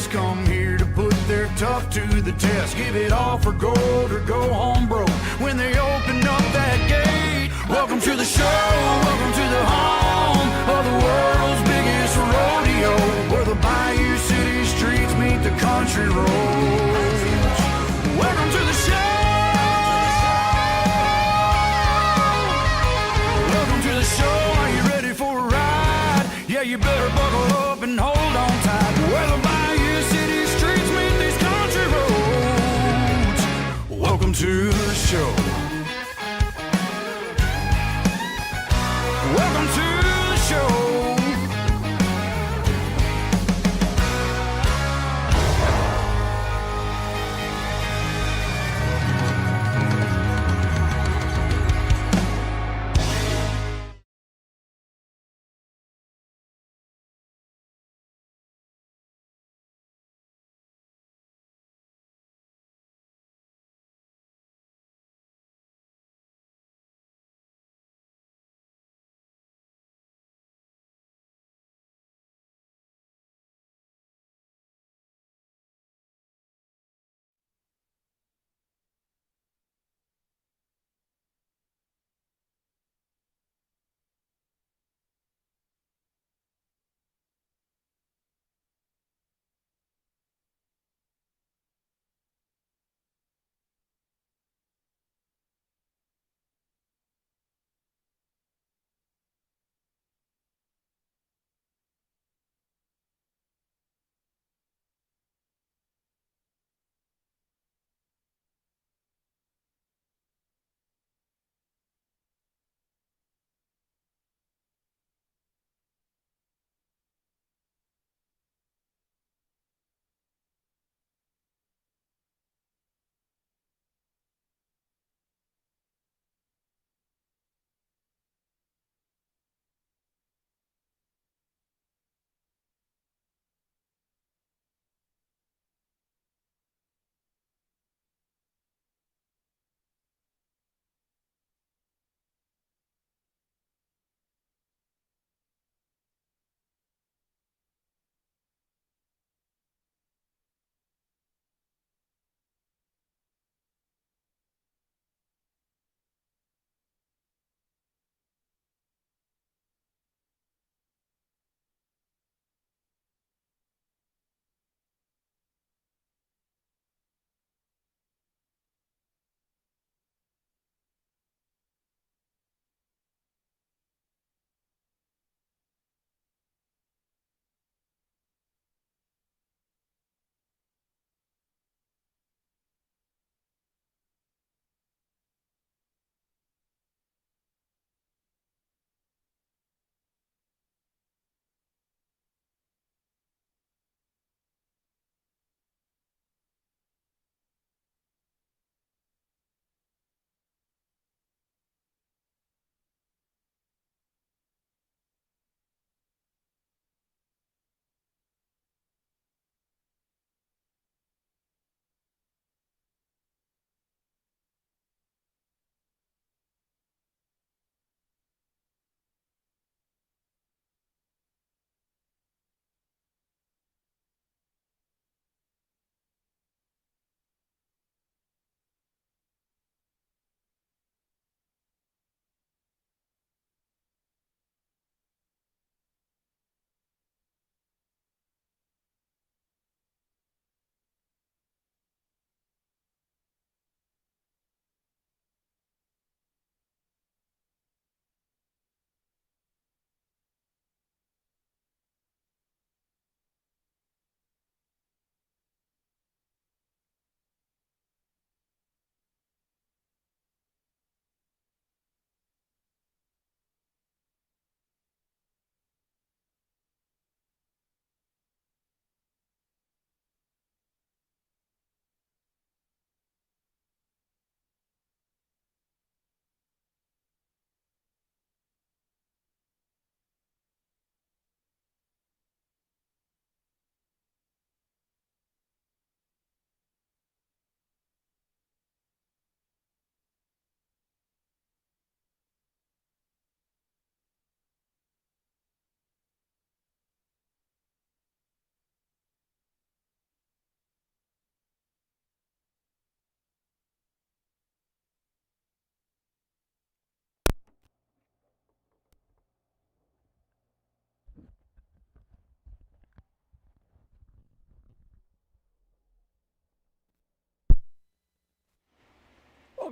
best come here to put their tough to the test. Give it all for gold or go home broke when they open up that gate. Welcome to the show, welcome to the home of the world's biggest rodeo, where the Bayou City streets meet the country roads. Welcome to the show. Welcome to the show. Are you ready for a ride? Yeah, you better buckle up and hold on tight. Where the Bayou City streets meet these country roads. Welcome to the show. Welcome to the show.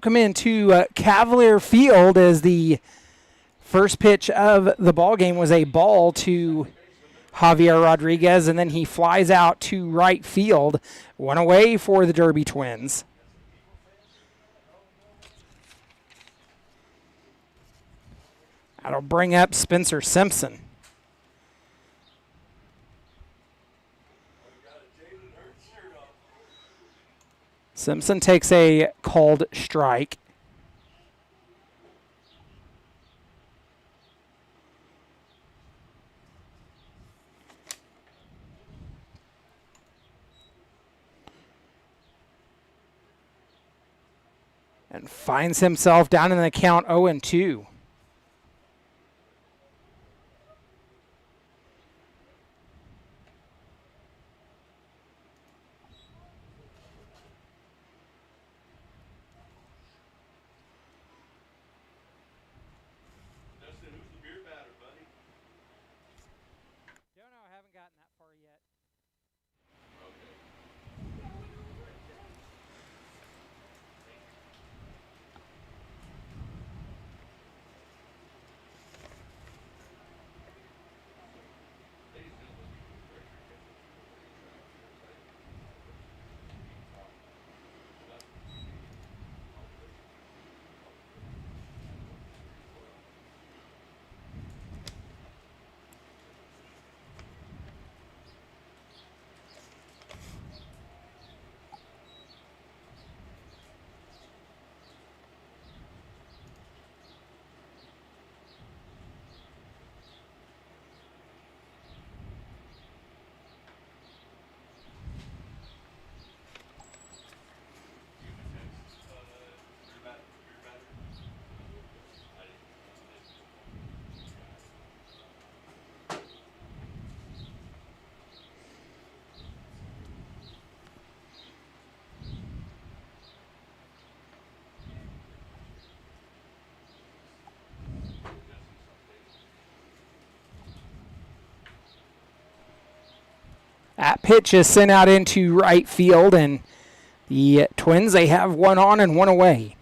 welcome into Cavalier Field as the first pitch of the ball game was a ball to Javier Rodriguez, and then he flies out to right field. One away for the Derby Twins. That'll bring up Spencer Simpson. Simpson takes a called strike. And finds himself down in the count 0-2. That pitch is sent out into right field, and the Twins, they have one on and one away.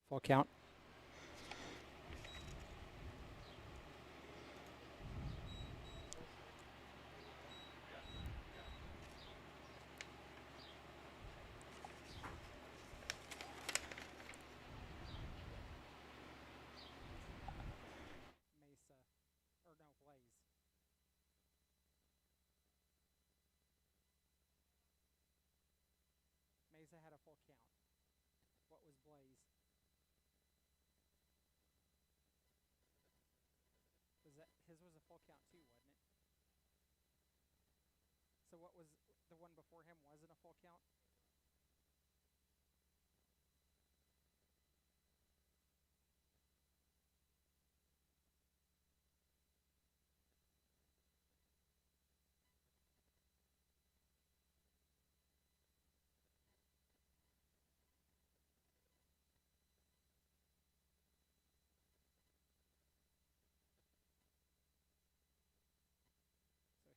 Full count. Mesa had a full count. What was Blaze? His was a full count too, wasn't it? So what was the one before him wasn't a full count?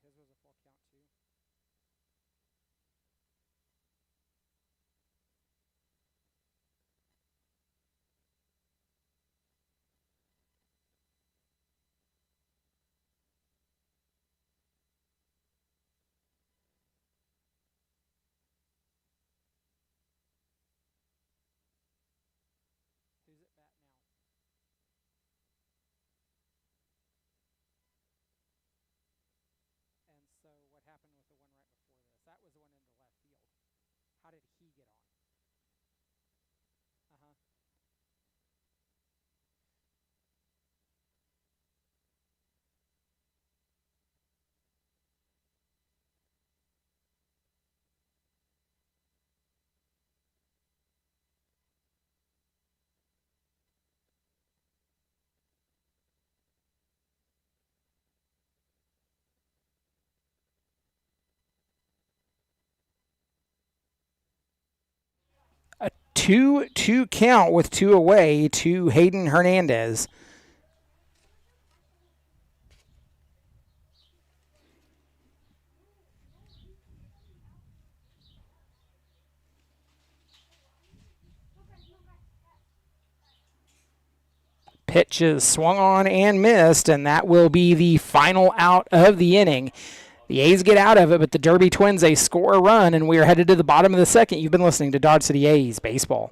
So his was a full count too. Who's at bat now? And so what happened with the one right before this? That was the one into left field. How did he get on? Uh-huh. A 2-2 count with two away to Hayden Hernandez. Pitch is swung on and missed, and that will be the final out of the inning. The A's get out of it, but the Derby Twins, they score a run, and we are headed to the bottom of the second. You've been listening to Dodge City A's Baseball.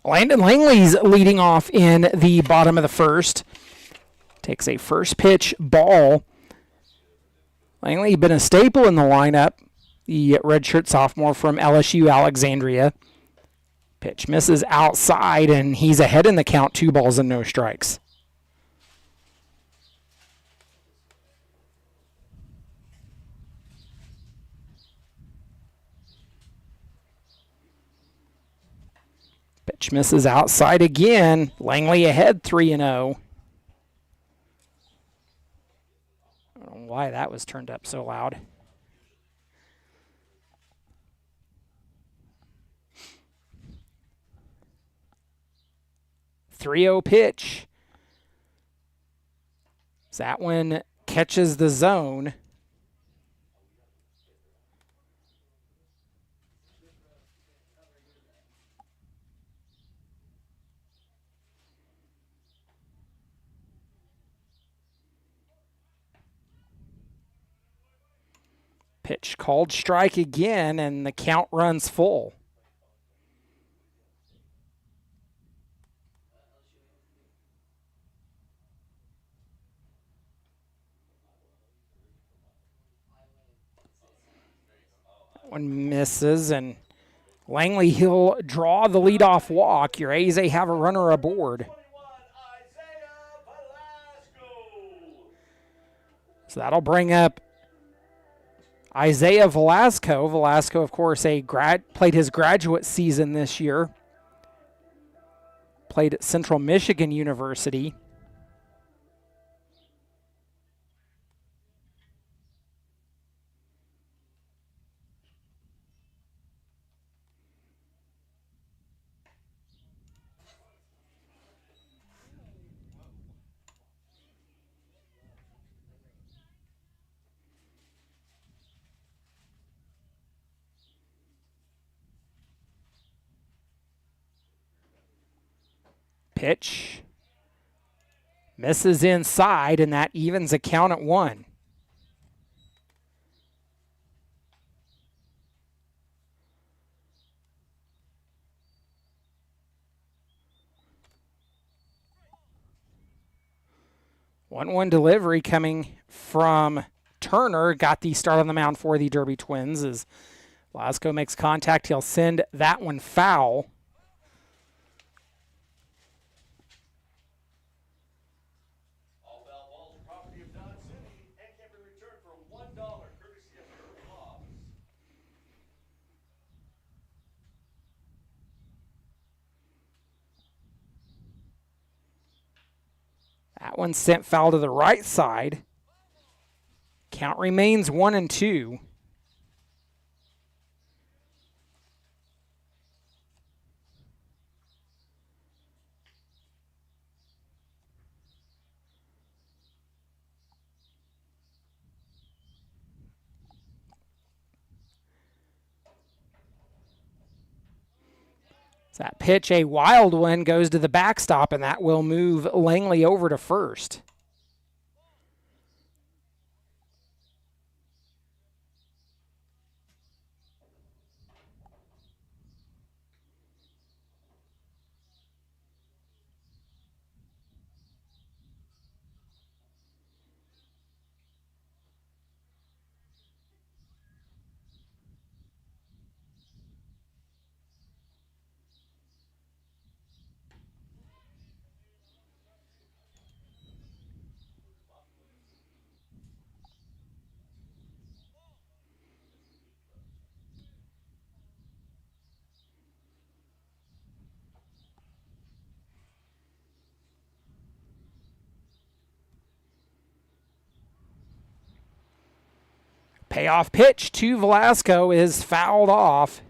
Landon Langley's leading off in the bottom of the first. Takes a first pitch ball. Langley been a staple in the lineup. The redshirt sophomore from LSU Alexandria. Pitch misses outside, and he's ahead in the count, 2 balls and no strikes. Pitch misses outside again. Langley ahead 3-0. I don't know why that was turned up so loud. .30 pitch. That one catches the zone. Pitch called strike again, and the count runs full. That one misses, and Langley, he'll draw the leadoff walk. Your A's have a runner aboard. So that'll bring up Isaiah Velasco. Velasco, of course, played his graduate season this year. Played at Central Michigan University. Pitch misses inside, and that evens a count at 1. One delivery coming from Turner. Got the start on the mound for the Derby Twins. As Velasco makes contact, he'll send that one foul. That one sent foul to the right side. Count remains 1-2. That pitch, a wild one, goes to the backstop, and that will move Langley over to first. Payoff pitch to Velasco is fouled off.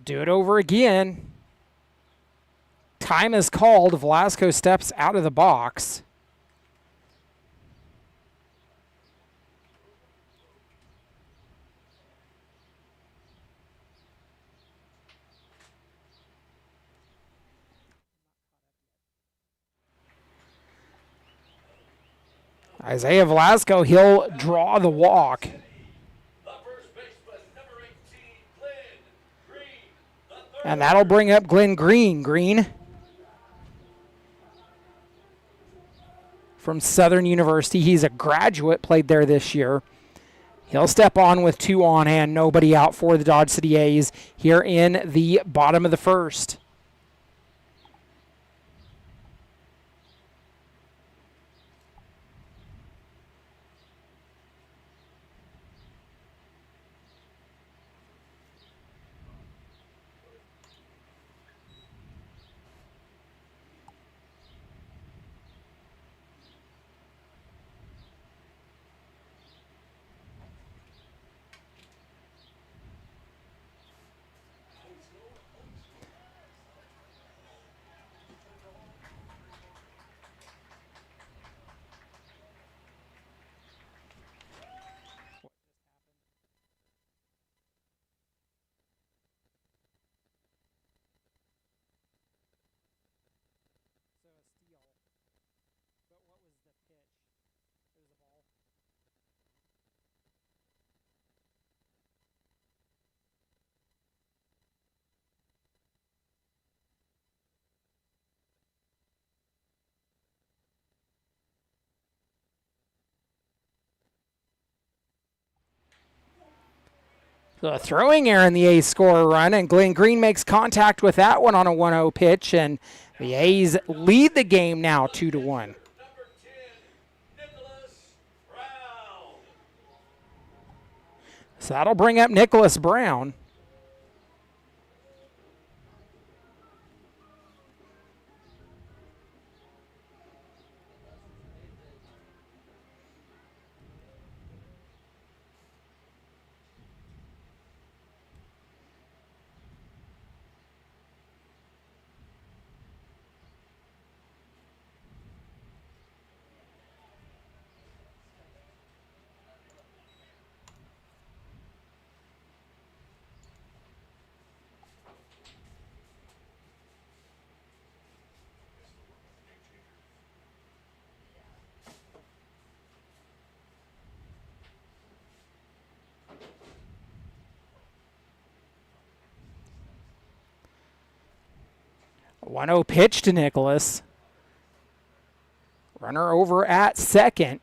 Do it over again. Time is called. Velasco steps out of the box. Isaiah Velasco, he'll draw the walk. And that'll bring up Glenn Green. Green from Southern University. He's a graduate, played there this year. He'll step on with 2 on and nobody out for the Dodge City A's here in the bottom of the first. So a throwing error in the A's score a run, and Glenn Green makes contact with that one on a 1-0 pitch, and the A's lead the game now 2-1. So that'll bring up Nicholas Brown. A 1-0 pitch to Nicholas. Runner over at second.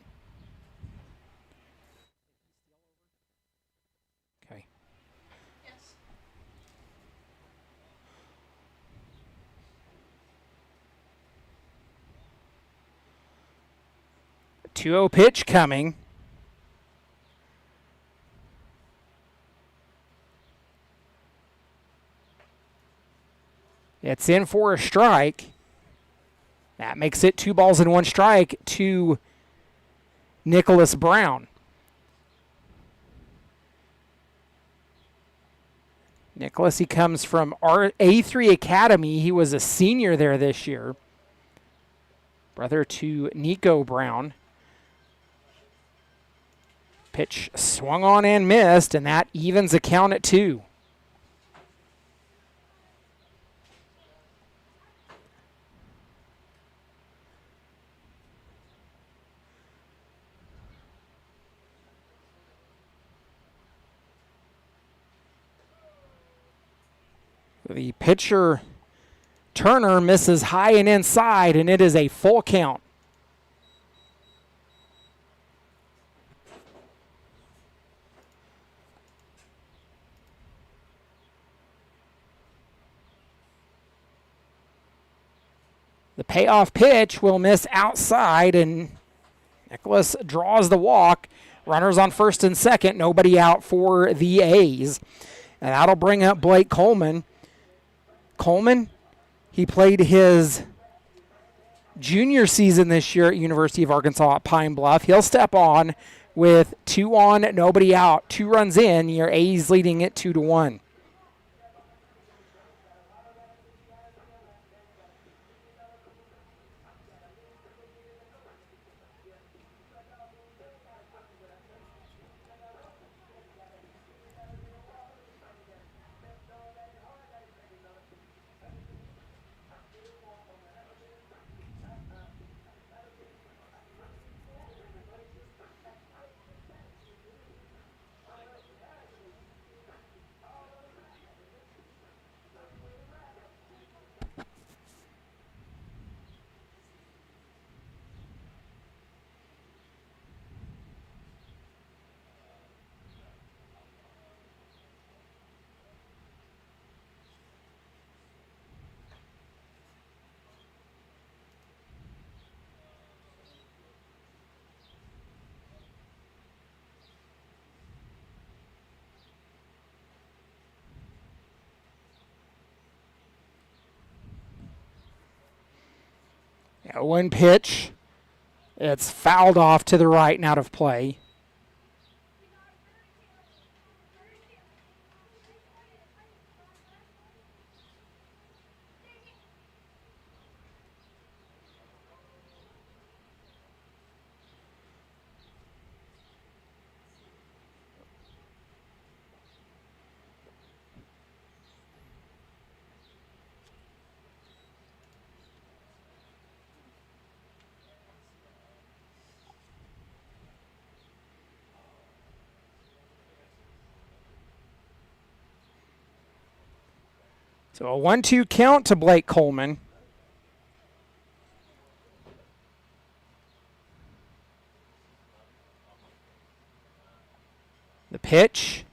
Okay. Yes. 2-0 pitch coming. It's in for a strike. That makes it 2 balls and 1 strike to Nicholas Brown. Nicholas, he comes from our A3 Academy. He was a senior there this year. Brother to Nico Brown. Pitch swung on and missed, and that evens the count at 2. The pitcher, Turner, misses high and inside, and it is a full count. The payoff pitch will miss outside, and Nicholas draws the walk. Runners on first and second, nobody out for the A's. And that'll bring up Blake Coleman. Coleman, he played his junior season this year at University of Arkansas at Pine Bluff. He'll step on with 2 on, nobody out. 2 runs in, your A's leading it 2-1. One pitch. It's fouled off to the right and out of play. So a 1-2 count to Blake Coleman. The pitch.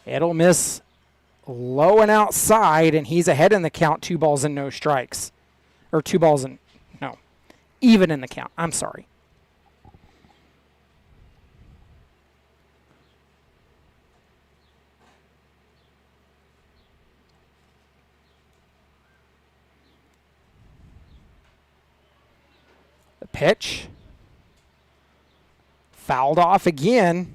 It'll miss low and outside, and he's ahead in the count. 2 balls and no strikes. Or 2 balls and, no, even in the count. I'm sorry. The pitch. Fouled off again.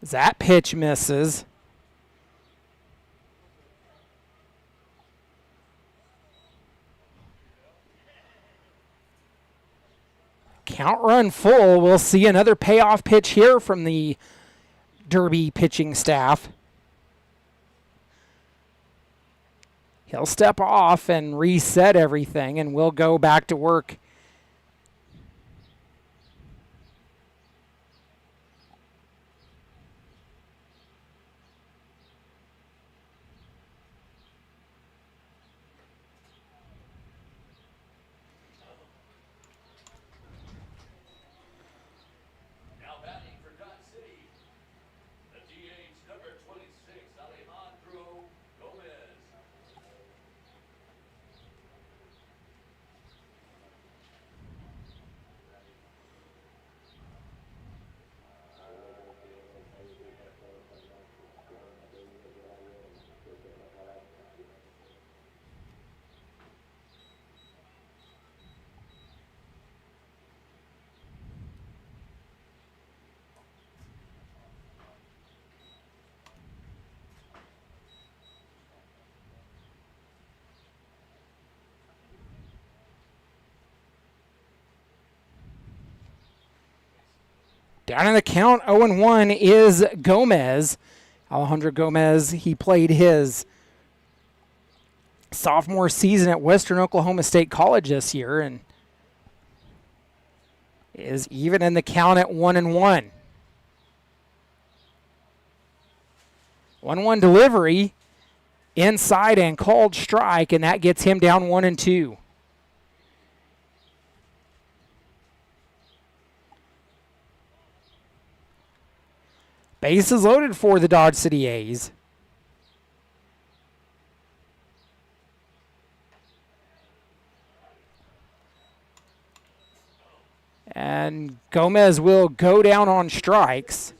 That pitch misses. Count run full. We'll see another payoff pitch here from the Derby pitching staff. He'll step off and reset everything, and we'll go back to work. Down in the count, 0-1 is Gomez. Alejandro Gomez, he played his sophomore season at Western Oklahoma State College this year and is even in the count at 1-1. 1-1 delivery inside and called strike, and that gets him down 1-2. Bases loaded for the Dodge City A's. And Gomez will go down on strikes.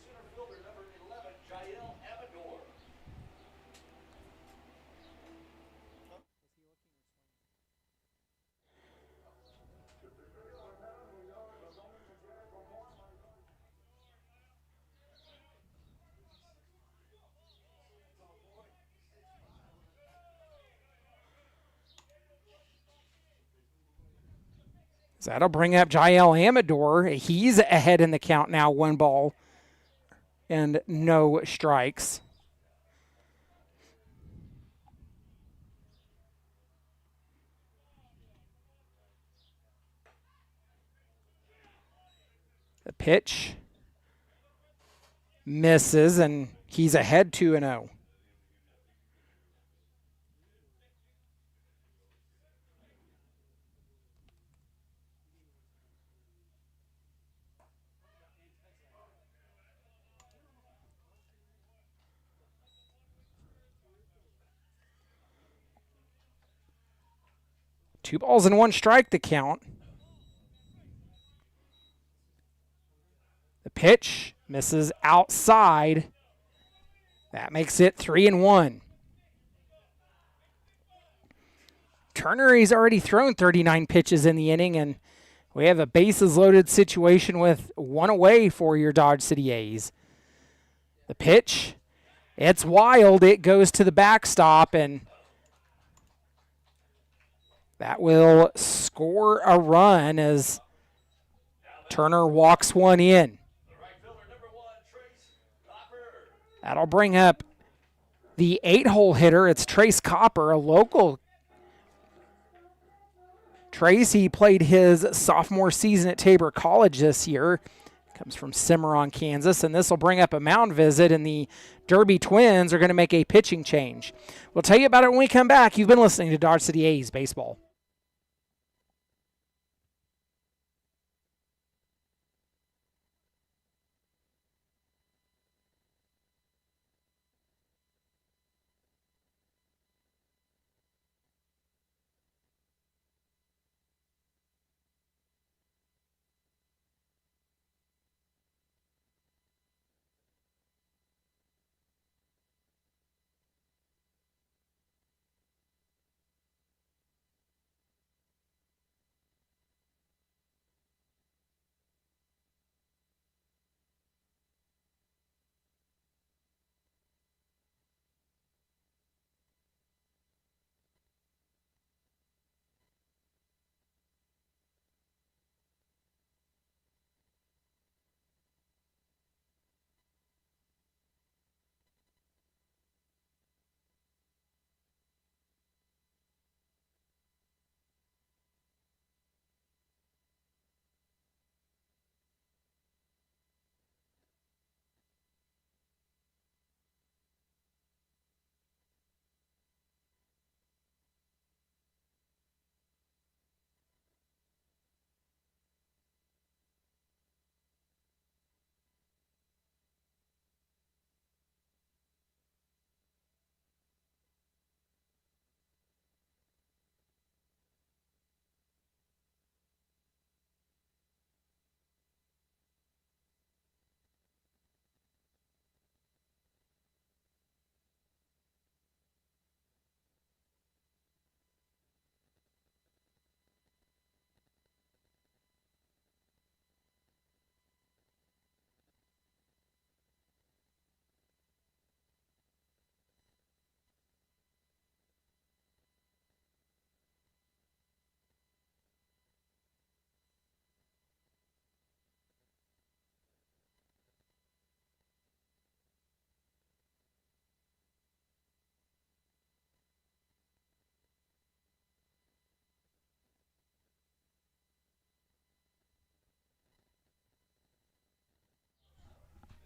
So that'll bring up Jael Amador. He's ahead in the count now, 1 ball and no strikes. The pitch misses, and he's ahead 2-0. 2-1 the count. The pitch misses outside. That makes it 3-1. Turner, he's already thrown 39 pitches in the inning, and we have a bases-loaded situation with one away for your Dodge City A's. The pitch, it's wild. It goes to the backstop, and that will score a run as Turner walks one in. That'll bring up the 8-hole hitter. It's Trace Copper, a local. Trace, he played his sophomore season at Tabor College this year. Comes from Cimarron, Kansas, and this will bring up a mound visit, and the Derby Twins are going to make a pitching change. We'll tell you about it when we come back. You've been listening to Dodge City A's Baseball.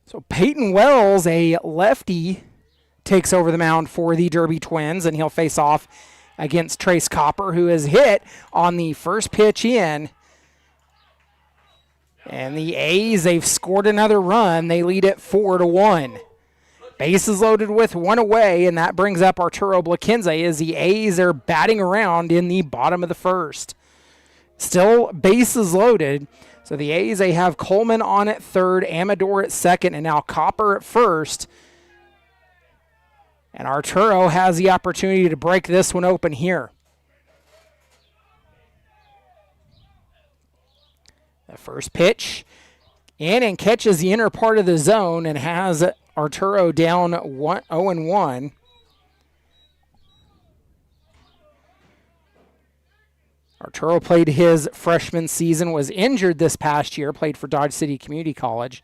So Peyton Wells, a lefty, takes over the mound for the Derby Twins, and he'll face off against Trace Copper, who is hit on the first pitch in. And the A's, they've scored another run. They lead it 4-1. Bases loaded with one away, and that brings up Arturo Blaquenze as the A's are batting around in the bottom of the first. Still bases loaded. So the A's, they have Coleman on at third, Amador at second, and now Copper at first. And Arturo has the opportunity to break this one open here. The first pitch in and catches the inner part of the zone and has Arturo down 0-1. Arturo played his freshman season, was injured this past year, played for Dodge City Community College.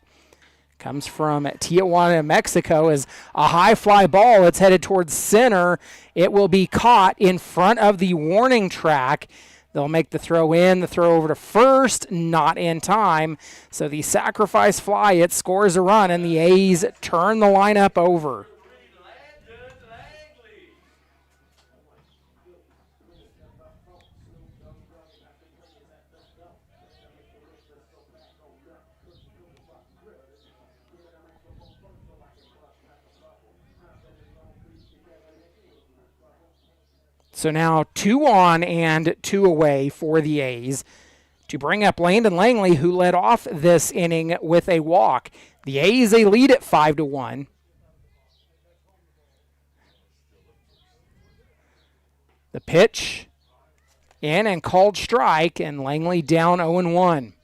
Comes from Tijuana, Mexico, is a high fly ball. It's headed towards center. It will be caught in front of the warning track. They'll make the throw in, the throw over to first, not in time. So the sacrifice fly, it scores a run, and the A's turn the lineup over. So now 2 on and 2 away for the A's to bring up Landon Langley, who led off this inning with a walk. The A's, they lead at 5-1. The pitch in and called strike, and Langley down 0-1.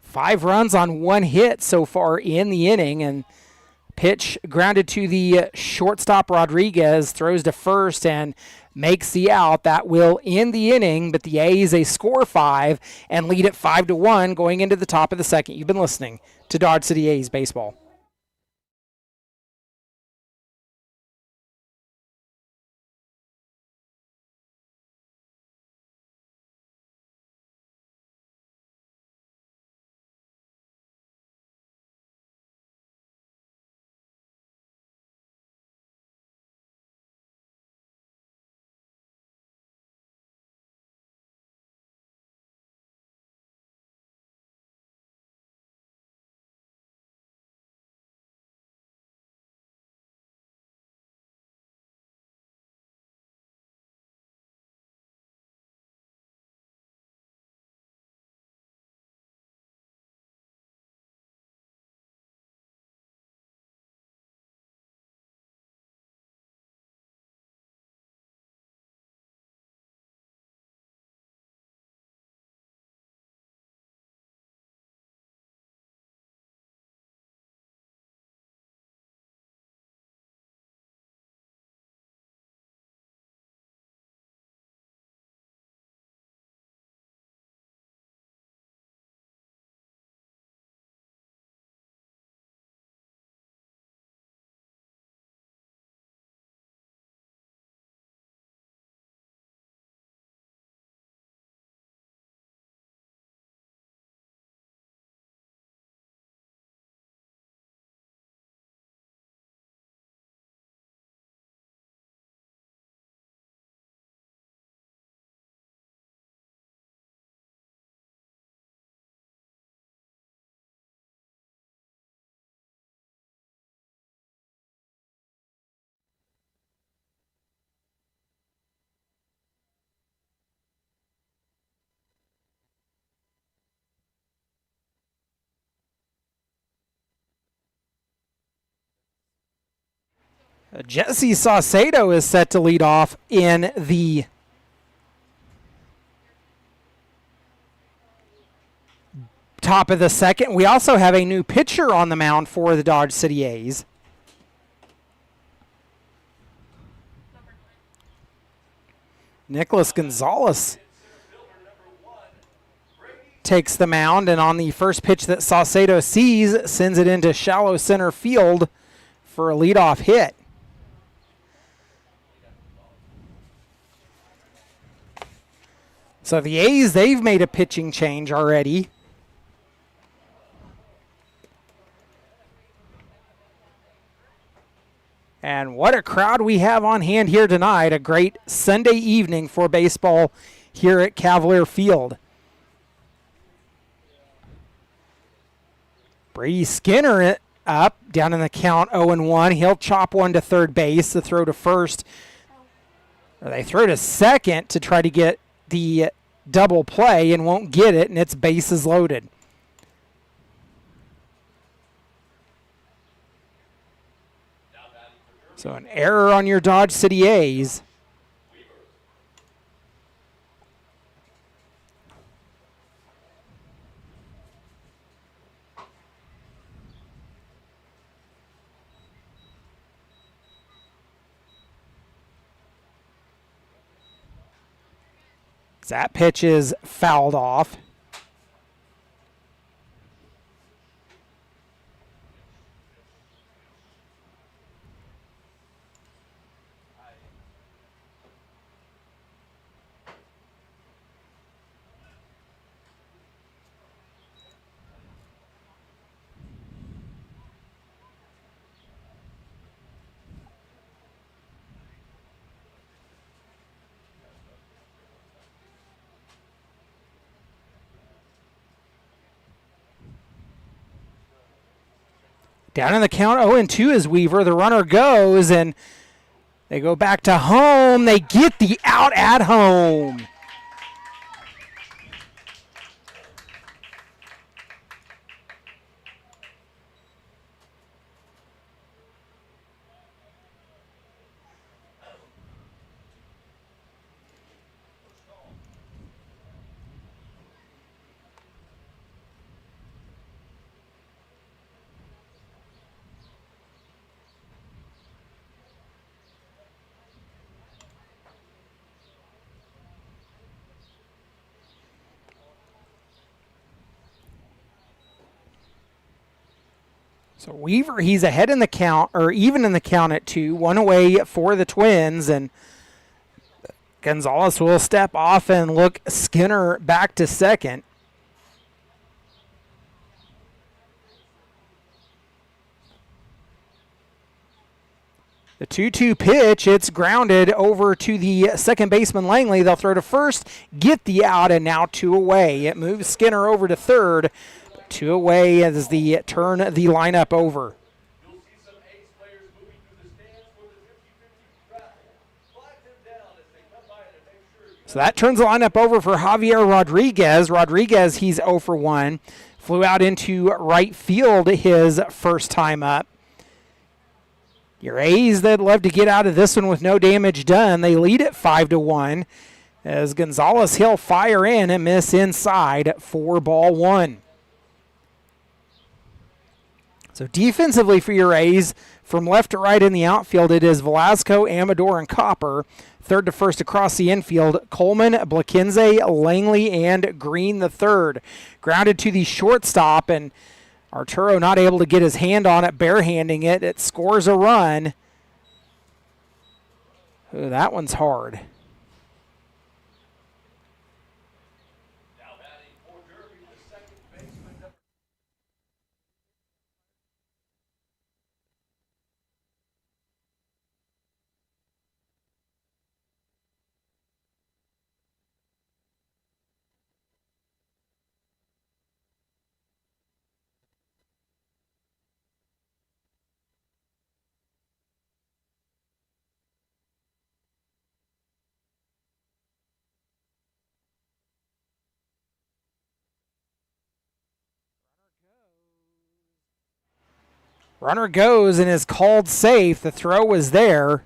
Five runs on 1 hit so far in the inning, and pitch grounded to the shortstop Rodriguez, throws to first and makes the out. That will end the inning, but the A's, they score 5 and lead at 5-1 going into the top of the second. You've been listening to Dodge City A's Baseball. Jesse Saucedo is set to lead off in the top of the second. We also have a new pitcher on the mound for the Dodge City A's. Nicholas Gonzalez takes the mound, and on the first pitch that Saucedo sees, sends it into shallow center field for a leadoff hit. So the A's, they've made a pitching change already. And what a crowd we have on hand here tonight. A great Sunday evening for baseball here at Cavalier Field. Brady Skinner up, down in the count 0-1. He'll chop one to third base. The throw to first. Or they throw to second to try to get the double play and won't get it, and it's bases loaded. So an error on your Dodge City A's. That pitch is fouled off. Down in the count 0-2 is Weaver. The runner goes, and they go back to home. They get the out at home. So Weaver, he's ahead in the count, or even in the count at 2, 1 away for the Twins, and Gonzalez will step off and look Skinner back to second. The 2-2 pitch, it's grounded over to the second baseman Langley. They'll throw to first, get the out, and now 2 away. It moves Skinner over to third. 2 away as the turn the lineup over. So that turns the lineup over for Javier Rodriguez. Rodriguez, he's 0 for 1. Flew out into right field his first time up. Your A's, they'd love to get out of this one with no damage done. They lead it 5-1 as Gonzalez, he'll fire in and miss inside for ball 1. So defensively for your A's, from left to right in the outfield, it is Velasco, Amador, and Copper. Third to first across the infield, Coleman, Blakenze, Langley, and Green the third. Grounded to the shortstop, and Arturo not able to get his hand on it, barehanding it. It scores a run. Ooh, that one's hard. Runner goes and is called safe. The throw was there.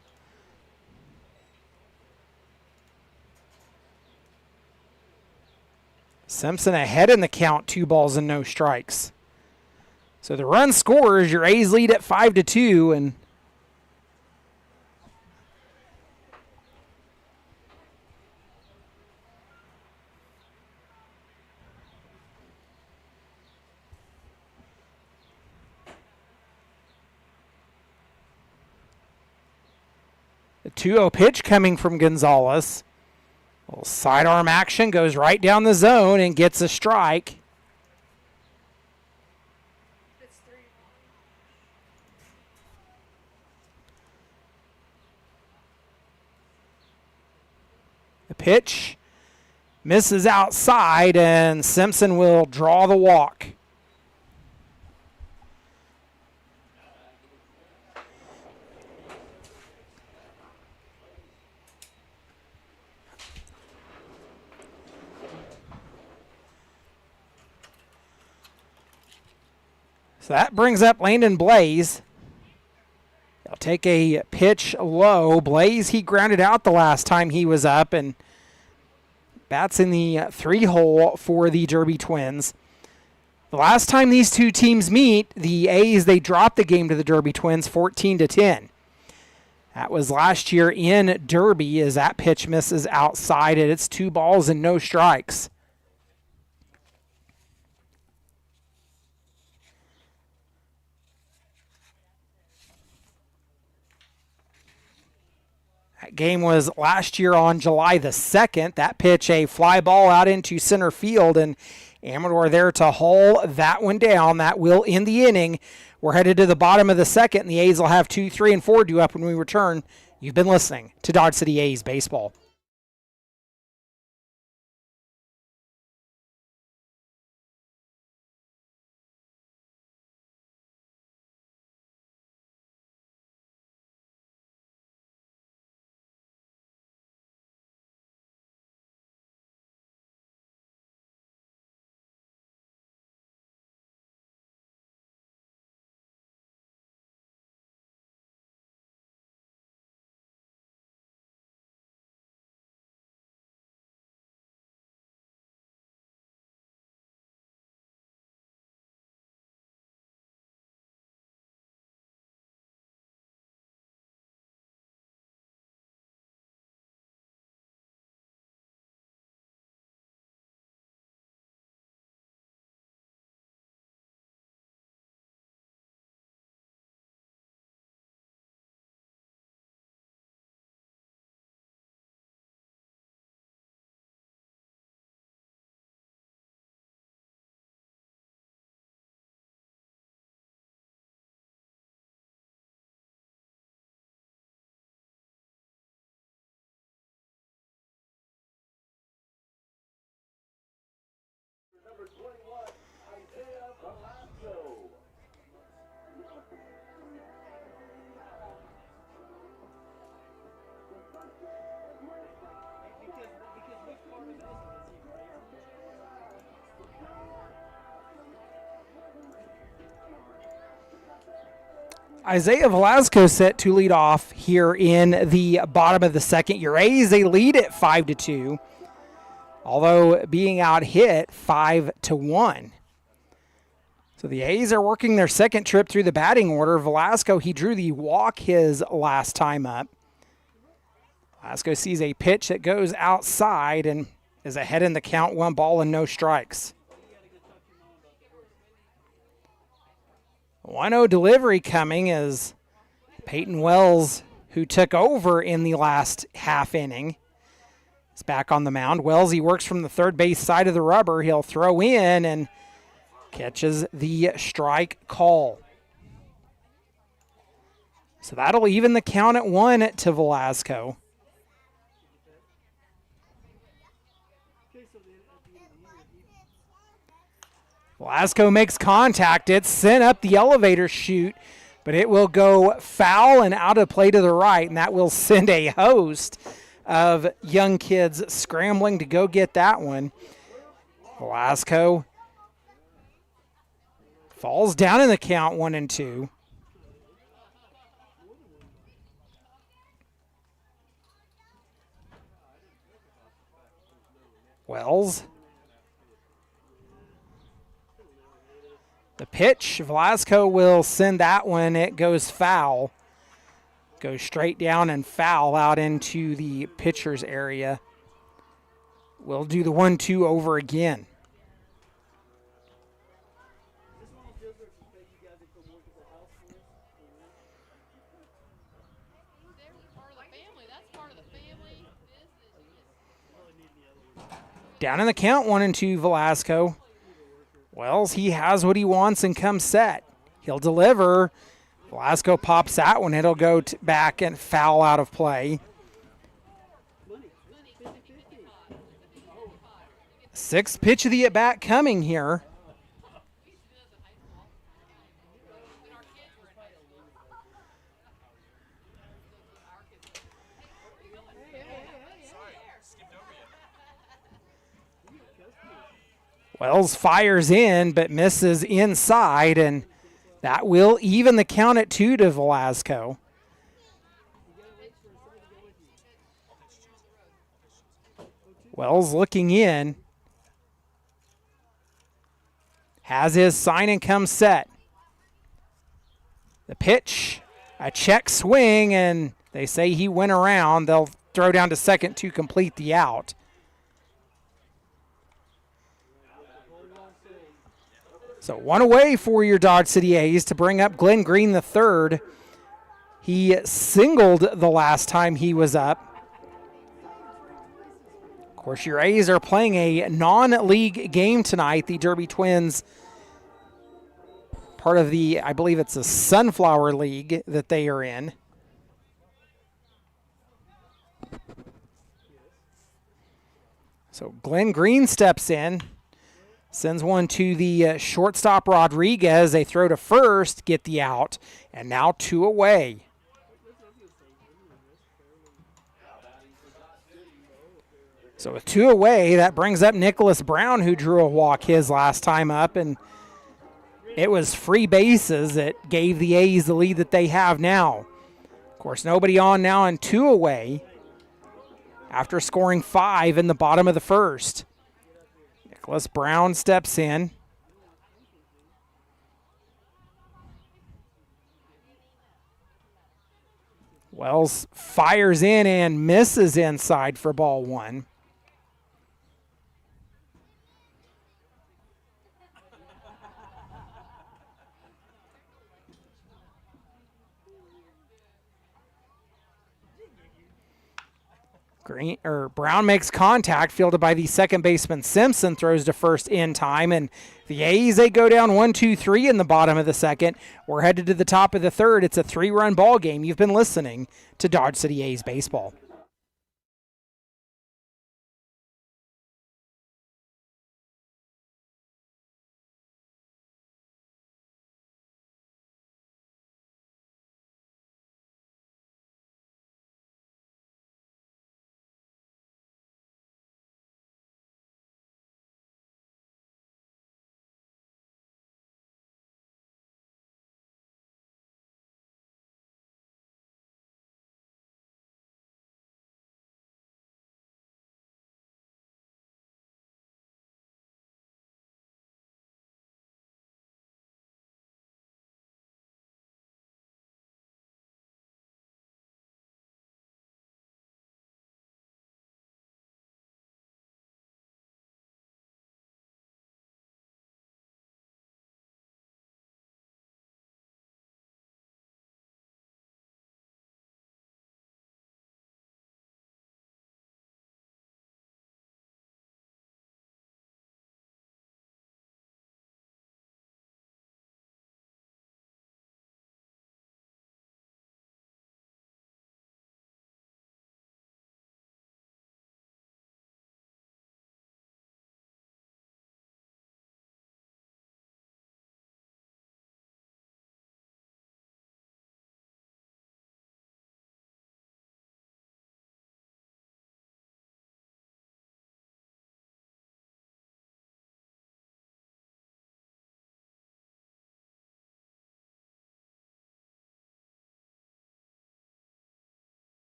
Simpson ahead in the count, 2 balls and no strikes. So the run scores. Your A's lead at 5-2, and the 2-0 pitch coming from Gonzalez. A little sidearm action, goes right down the zone and gets a strike. The pitch misses outside, and Simpson will draw the walk. So that brings up Landon Blaze. He'll take a pitch low. Blaze, he grounded out the last time he was up, and bats in the 3-hole for the Derby Twins. The last time these two teams meet, the A's, they dropped the game to the Derby Twins 14-10. That was last year in Derby as that pitch misses outside it. It's 2 balls and no strikes. That game was last year on July the 2nd. That pitch, a fly ball out into center field, and Amador there to haul that one down. That will end the inning. We're headed to the bottom of the second, and the A's will have 2, 3, and 4 due up when we return. You've been listening to Dodge City A's Baseball. Isaiah Velasco set to lead off here in the bottom of the second. Your A's, they lead at 5-2, although being out hit 5-1. So the A's are working their second trip through the batting order. Velasco, he drew the walk his last time up. Velasco sees a pitch that goes outside and is ahead in the count, 1 ball and no strikes. 1-0 delivery coming is Peyton Wells, who took over in the last half inning, is back on the mound. Wells, he works from the third base side of the rubber. He'll throw in and catches the strike call. So that'll even the count at 1 to Velasco. Velasco makes contact. It's sent up the elevator chute, but it will go foul and out of play to the right, and that will send a host of young kids scrambling to go get that one. Velasco falls down in the count, 1-2. Wells. The pitch, Velasco will send that one. It goes foul. Goes straight down and foul out into the pitcher's area. We'll do the 1-2 over again. Down in the count, 1-2 Velasco. Wells, he has what he wants and comes set. He'll deliver. Velasco pops that one. It'll go back and foul out of play. 6th pitch of the at-bat coming here. Wells fires in, but misses inside, and that will even the count at 2 to Velasco. Wells looking in. Has his sign and come set. The pitch, a check swing, and they say he went around. They'll throw down to second to complete the out. So 1 away for your Dodge City A's to bring up Glenn Green III. He singled the last time he was up. Of course, your A's are playing a non-league game tonight. The Derby Twins, part of the, I believe it's a Sunflower League that they are in. So Glenn Green steps in. Sends one to the shortstop, Rodriguez. They throw to first, get the out, and now 2 away. So with 2 away, that brings up Nicholas Brown, who drew a walk his last time up, and it was free bases that gave the A's the lead that they have now. Of course, nobody on now and 2 away after scoring 5 in the bottom of the first. Nicholas Brown steps in. Wells fires in and misses inside for ball 1. Brown makes contact, fielded by the second baseman Simpson, throws to first in time, and the A's, they go down 1-2-3 in the bottom of the second. We're headed to the top of the third. It's a 3-run ball game. You've been listening to Dodge City A's baseball.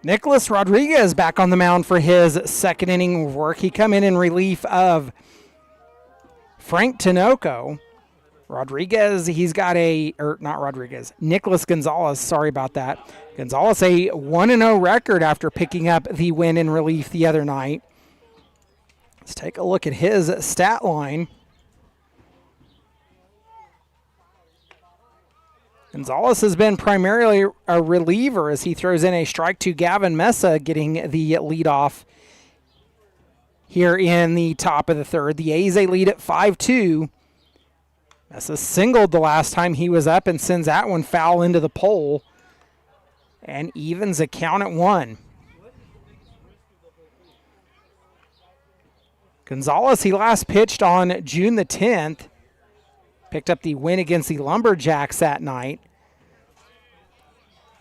Nicholas Rodriguez back on the mound for his second inning of work. He come in relief of Frank Tinoco. Nicholas Gonzalez, sorry about that. Gonzalez, a 1-0 record after picking up the win in relief the other night. Let's take a look at his stat line. Gonzalez has been primarily a reliever as he throws in a strike to Gavin Mesa, getting the leadoff here in the top of the third. The A's, they lead at 5-2. Mesa singled the last time he was up and sends that one foul into the pole and evens a count at 1. Gonzalez, he last pitched on June the 10th. Picked up the win against the Lumberjacks that night.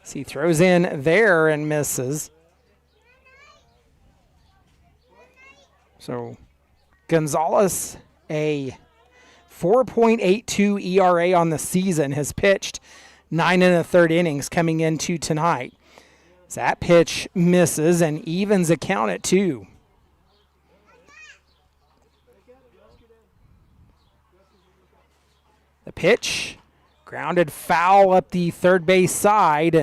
So he throws in there and misses. So Gonzalez, a 4.82 ERA on the season, has pitched 9 1/3 innings coming into tonight. So that pitch misses and evens a count at 2. The pitch, grounded foul up the first base side,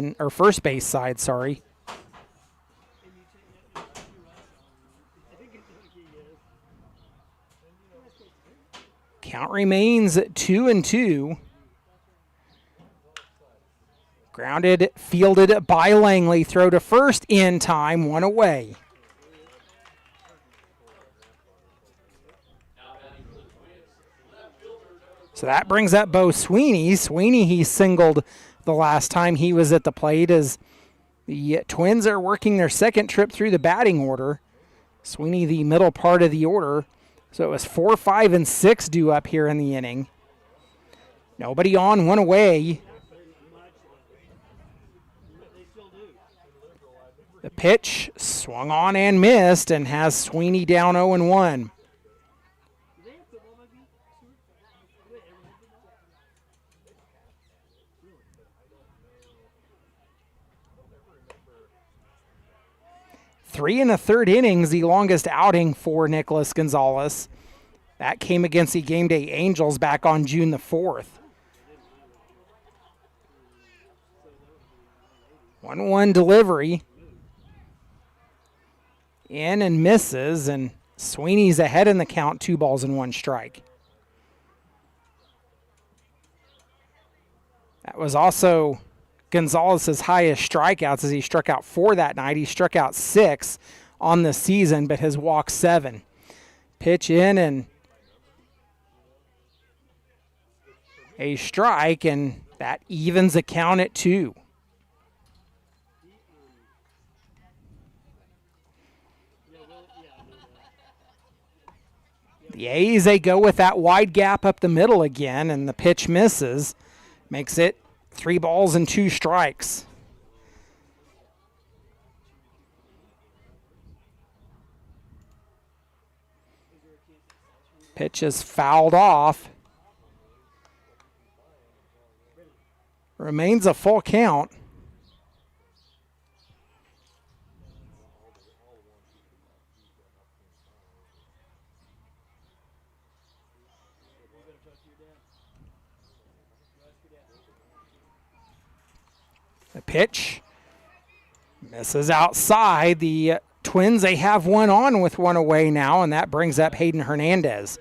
Count remains 2-2. Grounded, fielded by Langley. Throw to first in time, 1 away. So that brings up Bo Sweeney. Sweeney, he singled the last time he was at the plate as the Twins are working their second trip through the batting order. Sweeney, the middle part of the order. So it was 4, 5, and 6 due up here in the inning. Nobody on, 1 away. The pitch swung on and missed and has Sweeney down 0-1. Three and a third innings, the longest outing for Nicholas Gonzalez. That came against the Game Day Angels back on June the 4th. 1-1 delivery. In and misses, and Sweeney's ahead in the count, 2 balls and 1 strike. That was also Gonzalez's highest strikeouts as he struck out 4 that night. He struck out 6 on the season, but has walked 7. Pitch in and a strike, and that evens the count at 2. The A's, they go with that wide gap up the middle again, and the pitch misses. Makes it 3 balls and 2 strikes. Pitch is fouled off. Remains a full count. The pitch misses outside. The Twins, they have 1 on with 1 away now, and that brings up Hayden Hernandez.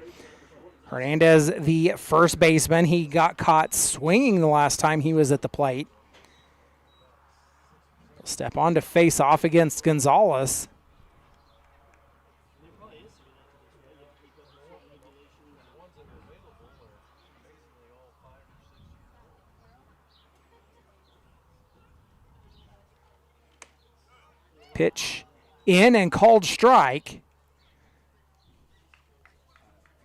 Hernandez, the first baseman, he got caught swinging the last time he was at the plate. He'll step on to face off against Gonzalez. Pitch in and called strike.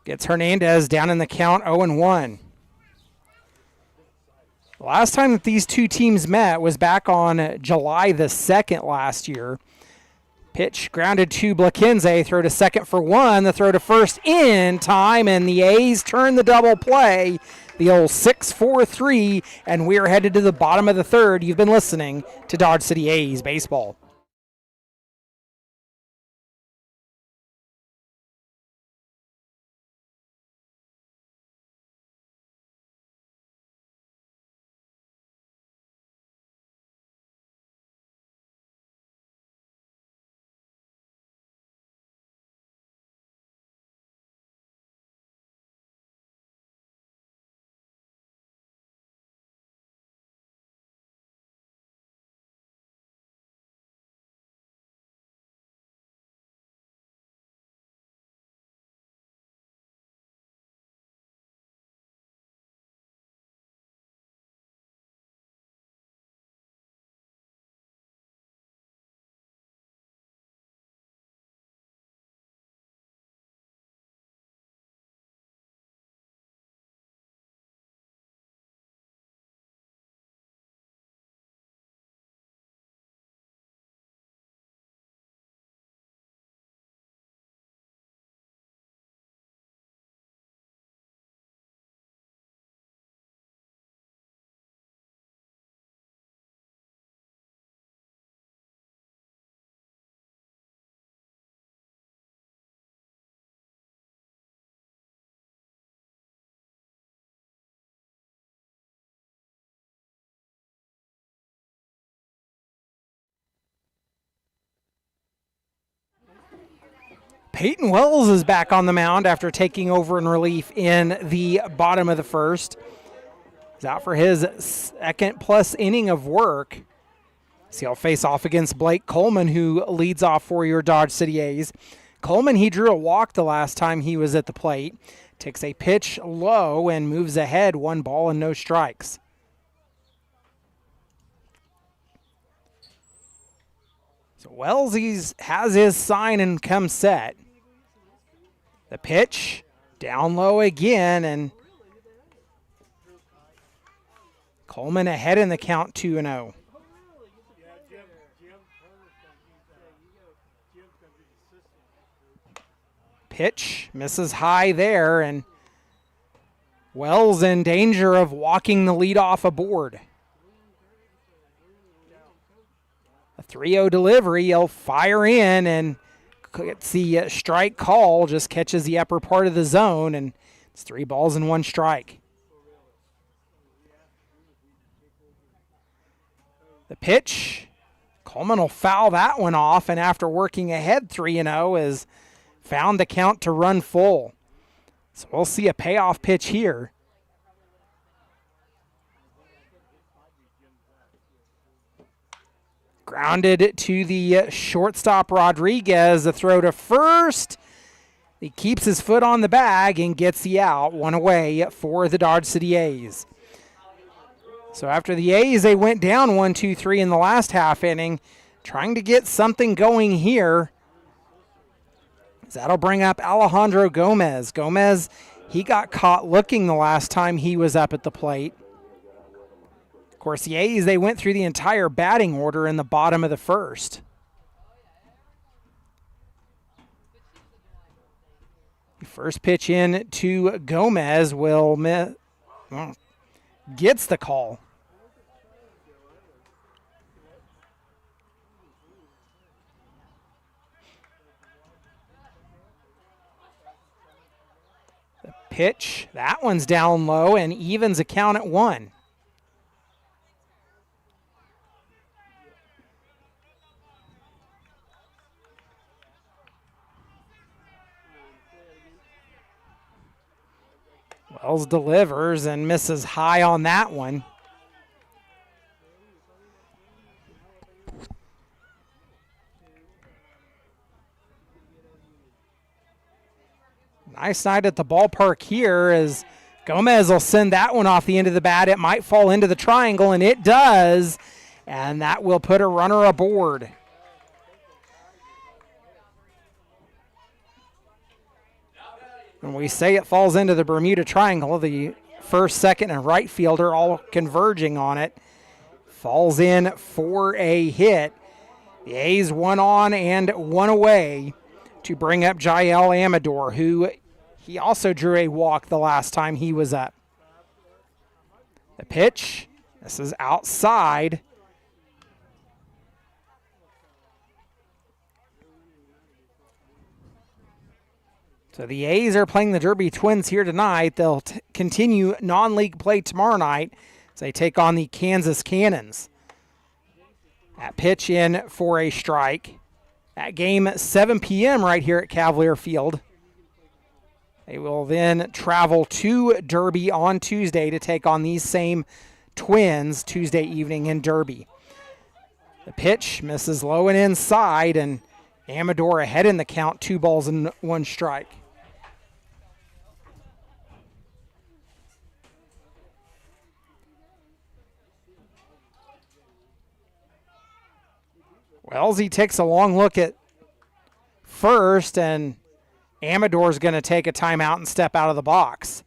Gets Hernandez down in the count, 0-1. The last time that these two teams met was back on July the 2nd last year. Pitch grounded to Blakenze, throw to second for 1, the throw to first in time, and the A's turn the double play. The old 6-4-3, and we're headed to the bottom of the third. You've been listening to Dodge City A's Baseball. Peyton Wells is back on the mound after taking over in relief in the bottom of the first. He's out for his second plus inning of work. So he'll face off against Blake Coleman, who leads off for your Dodge City A's. Coleman, he drew a walk the last time he was at the plate. Takes a pitch low and moves ahead, 1 ball and no strikes. So Wells has his sign and comes set. The pitch down low again, and Coleman ahead in the count 2-0. Pitch misses high there, and Wells in danger of walking the leadoff aboard. A 3-0 delivery, he'll fire in and gets the strike call, just catches the upper part of the zone, and it's 3 balls and 1 strike. The pitch, Coleman will foul that one off, and after working ahead 3-0 is found the count to run full. So we'll see a payoff pitch here. Grounded to the shortstop Rodriguez. The throw to first. He keeps his foot on the bag and gets the out. 1 away for the Dodge City A's. So after the A's, they went down 1-2-3 in the last half inning, trying to get something going here. That'll bring up Alejandro Gomez. Gomez, he got caught looking the last time he was up at the plate. Of course, the A's, they went through the entire batting order in the bottom of the first. The first pitch in to Gomez gets the call. The pitch, that one's down low and evens a count at 1. Wells delivers and misses high on that one. Nice night at the ballpark here as Gomez will send that one off the end of the bat. It might fall into the triangle, and it does. And that will put a runner aboard. When we say it falls into the Bermuda Triangle, the first, second, and right fielder all converging on it. Falls in for a hit. The A's 1 on and 1 away to bring up Jael Amador, who he also drew a walk the last time he was up. The pitch, this is outside. So the A's are playing the Derby Twins here tonight. They'll continue non-league play tomorrow night as they take on the Kansas Cannons. That pitch in for a strike. That game at 7 p.m. right here at Cavalier Field. They will then travel to Derby on Tuesday to take on these same Twins Tuesday evening in Derby. The pitch misses low and inside, and Amador ahead in the count, 2 balls and 1 strike. Wellesley takes a long look at first, and Amador's going to take a timeout and step out of the box.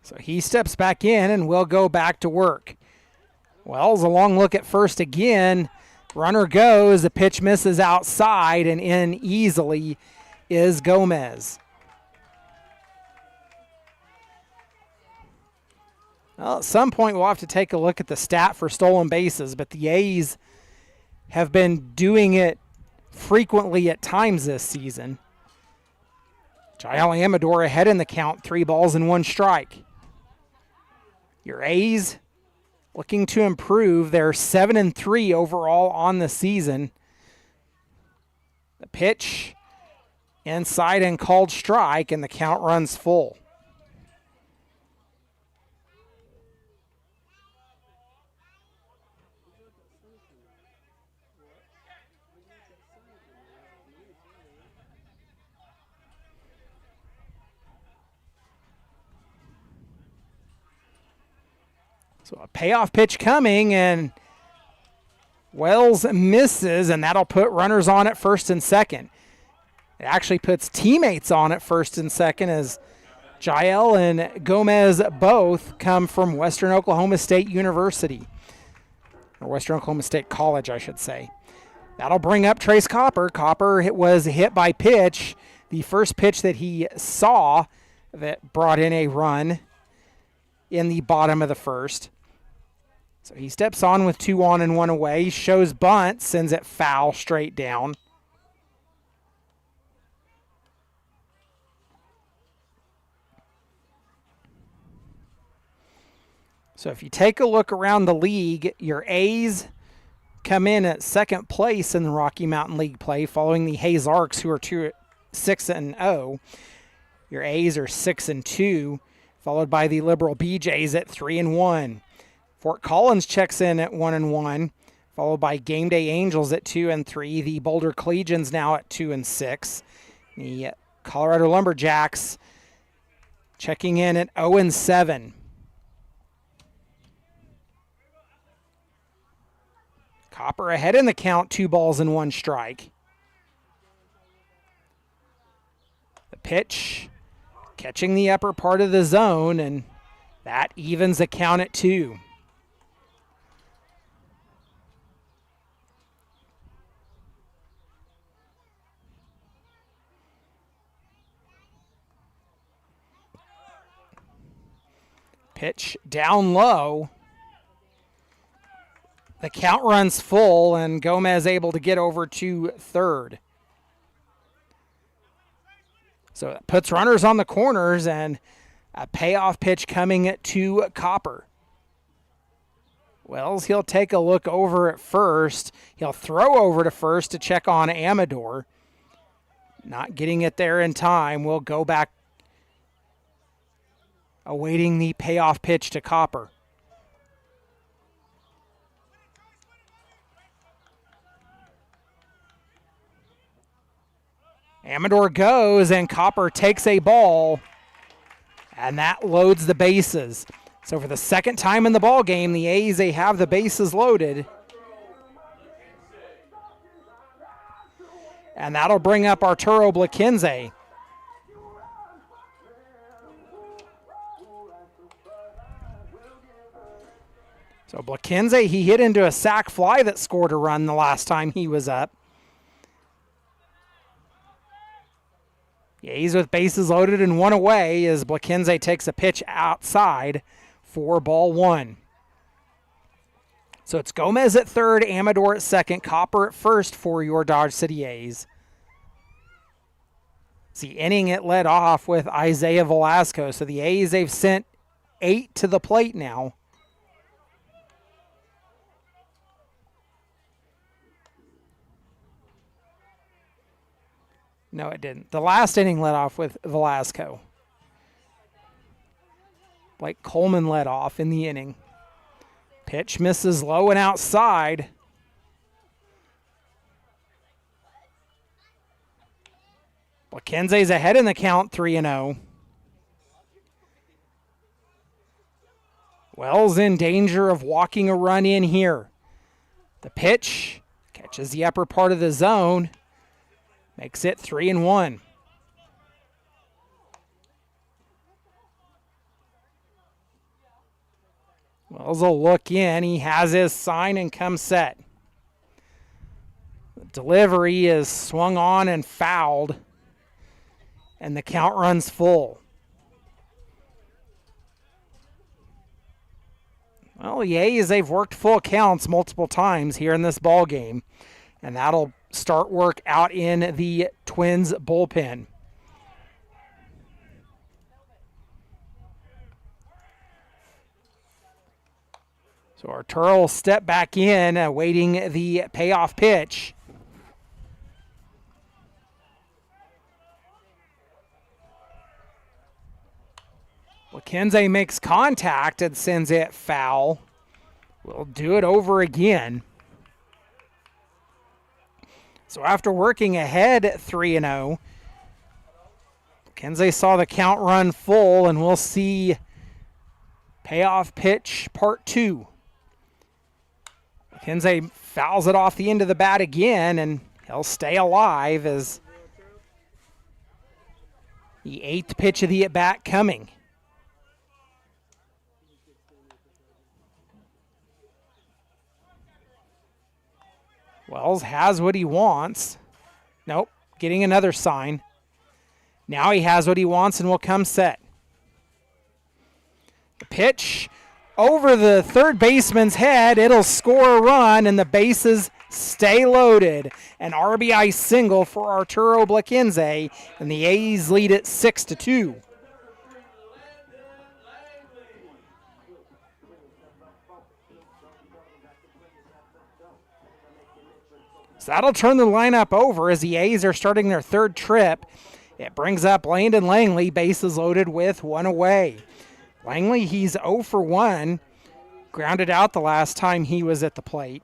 So he steps back in and will go back to work. Wells, a long look at first again. Runner goes, the pitch misses outside, and in easily is Gomez. Well, at some point we'll have to take a look at the stat for stolen bases, but the A's have been doing it frequently at times this season. Jael Amador ahead in the count, 3 balls and 1 strike. Your A's looking to improve. They're 7-3 overall on the season. The pitch inside and called strike, and the count runs full. So a payoff pitch coming, and Wells misses, and that'll put runners on at first and second. It actually puts teammates on at first and second as Jael and Gomez both come from Western Oklahoma State University, or Western Oklahoma State College, I should say. That'll bring up Trace Copper. Copper was hit by pitch, the first pitch that he saw that brought in a run in the bottom of the first. So he steps on with 2 on and 1 away, shows bunt, sends it foul straight down. So if you take a look around the league, your A's come in at second place in the Rocky Mountain League play, following the Hayes Arcs, who are 6-0. Your A's are 6-2, followed by the Liberal BJs at 3-1. Fort Collins checks in at 1-1, followed by Game Day Angels at 2-3. The Boulder Collegians now at 2-6. The Colorado Lumberjacks checking in at 0-7. Copper ahead in the count, 2 balls and 1 strike. The pitch catching the upper part of the zone, and that evens the count at 2. Pitch down low. The count runs full, and Gomez able to get over to third. So it puts runners on the corners, and a payoff pitch coming to Copper. Wells, he'll take a look over at first. He'll throw over to first to check on Amador. Not getting it there in time. We'll go back, awaiting the payoff pitch to Copper. Amador goes, and Copper takes a ball, and that loads the bases. So for the second time in the ball game, the A's, they have the bases loaded. And that'll bring up Arturo Blaquenze. So Blaquenze, he hit into a sac fly that scored a run the last time he was up. A's with bases loaded and 1 away as Blaquenze takes a pitch outside for ball 1. So it's Gomez at third, Amador at second, Copper at first for your Dodge City A's. The inning it led off with Isaiah Velasco. So the A's, they've sent 8 to the plate now. No, it didn't. The last inning led off with Velasco. Blake Coleman led off in the inning. Pitch misses low and outside. Blaquenze's ahead in the count, 3-0. Wells in danger of walking a run in here. The pitch catches the upper part of the zone. Makes it 3-1. Wells will look in. He has his sign and comes set. The delivery is swung on and fouled, and the count runs full. Well, the A's, they've worked full counts multiple times here in this ball game, and that'll start work out in the Twins bullpen. So Arturo will step back in, awaiting the payoff pitch. McKenzie makes contact and sends it foul. We'll do it over again. So after working ahead 3-0, McKenzie saw the count run full, and we'll see payoff pitch part 2. McKenzie fouls it off the end of the bat again, and he'll stay alive as the 8th pitch of the at-bat coming. Wells has what he wants. Nope, getting another sign. Now he has what he wants and will come set. The pitch over the third baseman's head. It'll score a run, and the bases stay loaded. An RBI single for Arturo Blaquenze, and the A's lead it 6-2. So that'll turn the lineup over as the A's are starting their third trip. It brings up Landon Langley, bases loaded with one away. Langley, he's 0 for 1, grounded out the last time he was at the plate.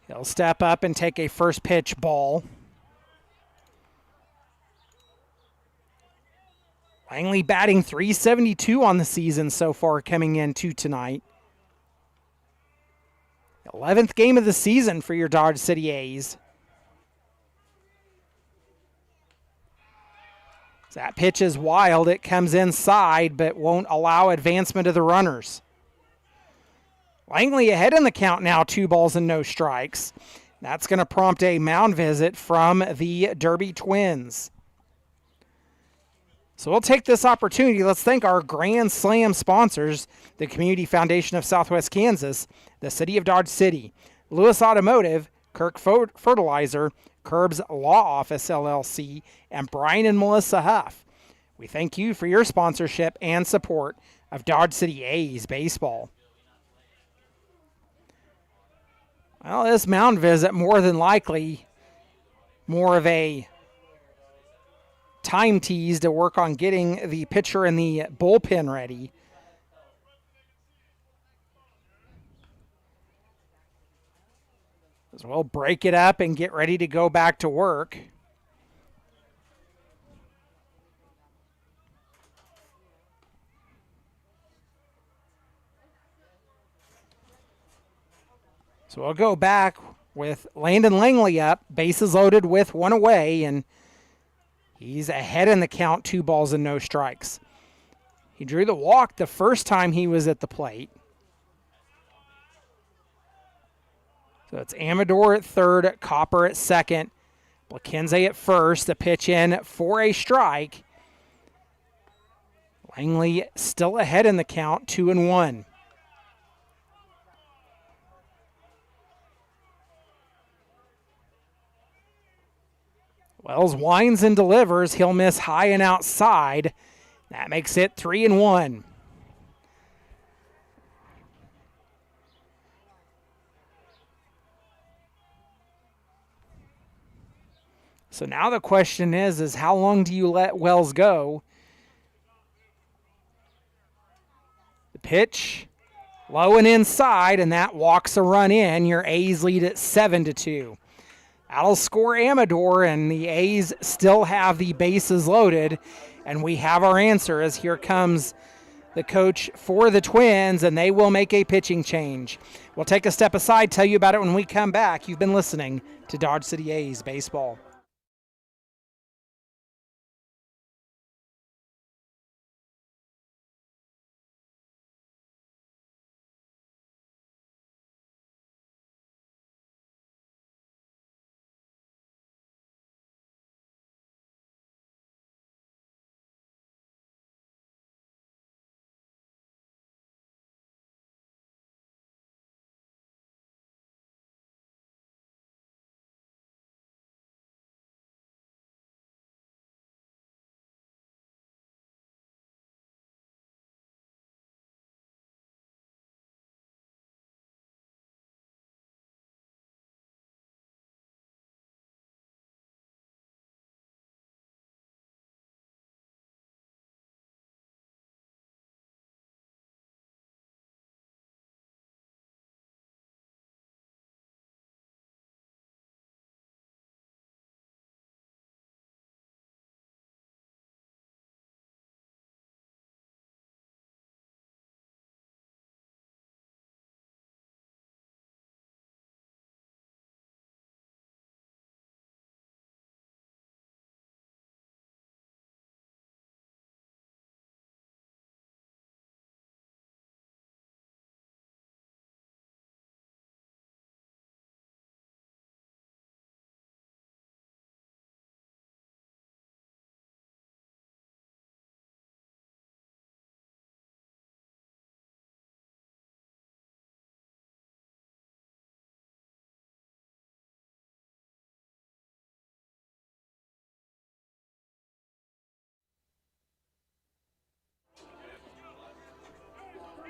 He'll step up and take a first pitch ball. Langley batting .372 on the season so far coming into tonight. 11th game of the season for your Dodge City A's. That pitch is wild. It comes inside but won't allow advancement of the runners. Langley ahead in the count now, 2 balls and no strikes. That's going to prompt a mound visit from the Derby Twins. So we'll take this opportunity. Let's thank our Grand Slam sponsors, the Community Foundation of Southwest Kansas, the City of Dodge City, Lewis Automotive, Kirk Fertilizer, Curbs Law Office LLC, and Brian and Melissa Huff. We thank you for your sponsorship and support of Dodge City A's baseball. Well, this mound visit more than likely more of a time tease to work on getting the pitcher and the bullpen ready. As well, break it up and get ready to go back to work. So we'll go back with Landon Langley up, bases loaded with one away, and he's ahead in the count, 2 balls and no strikes. He drew the walk the first time he was at the plate. So it's Amador at third, Copper at second, Blaquenze at first. The pitch in for a strike. Langley still ahead in the count, 2-1. Wells winds and delivers. He'll miss high and outside. That makes it 3-1. So now the question is how long do you let Wells go? The pitch, low and inside, and that walks a run in. Your A's lead at 7-2. That'll score Amador, and the A's still have the bases loaded. And we have our answer as here comes the coach for the Twins, and they will make a pitching change. We'll take a step aside, tell you about it when we come back. You've been listening to Dodge City A's Baseball.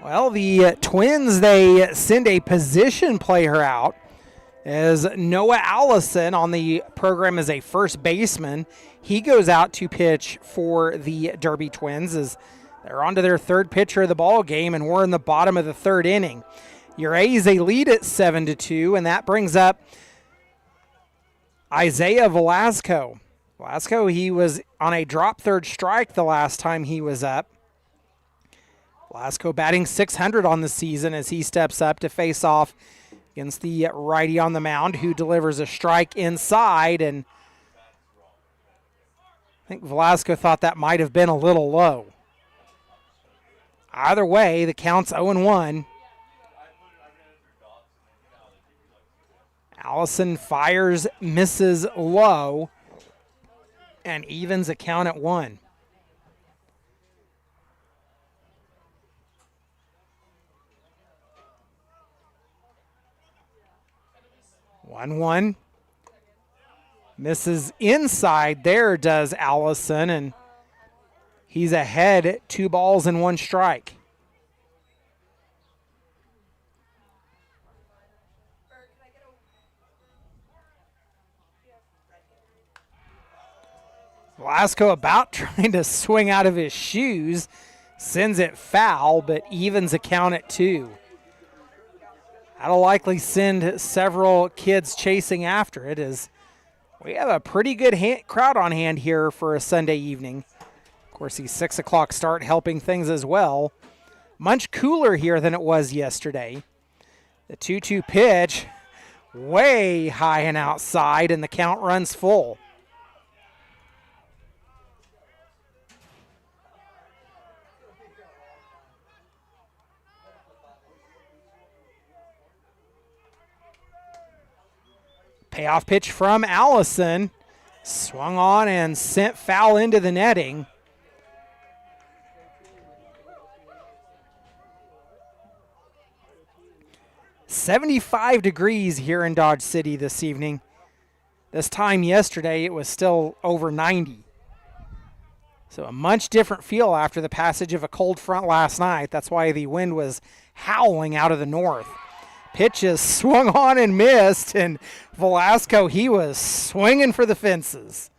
Well, the Twins, they send a position player out as Noah Allison on the program as a first baseman. He goes out to pitch for the Derby Twins as they're on to their third pitcher of the ball game, and we're in the bottom of the third inning. Your A's, they lead at 7-2, and that brings up Isaiah Velasco. Velasco, he was on a drop third strike the last time he was up. Velasco batting .600 on the season as he steps up to face off against the righty on the mound who delivers a strike inside, and I think Velasco thought that might have been a little low. Either way, the count's 0-1. Allison fires, misses low, and evens the count at 1. One. Misses inside there, does Allison, and he's ahead, 2 balls and 1 strike. Velasco about trying to swing out of his shoes, sends it foul, but evens the count at 2. That'll likely send several kids chasing after it, as we have a pretty good crowd on hand here for a Sunday evening. Of course, the 6 o'clock start helping things as well. Much cooler here than it was yesterday. The 2-2 pitch, way high and outside, and the count runs full. Payoff pitch from Allison. Swung on and sent foul into the netting. .75 degrees here in Dodge City this evening. This time yesterday it was still over 90. So a much different feel after the passage of a cold front last night. That's why the wind was howling out of the north. Pitches swung on and missed, and Velasco, he was swinging for the fences.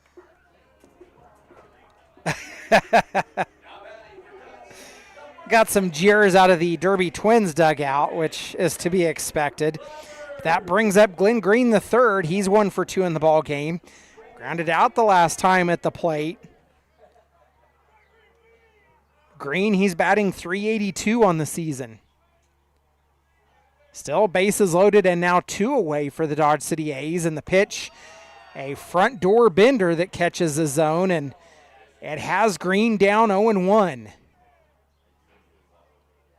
Got some jeers out of the Derby Twins dugout, which is to be expected. That brings up Glenn Green the third. He's 1 for 2 in the ball game. Grounded out the last time at the plate. Green, he's batting .382 on the season. Still bases loaded and now 2 away for the Dodge City A's, and the pitch, a front door bender that catches the zone, and it has Green down 0-1.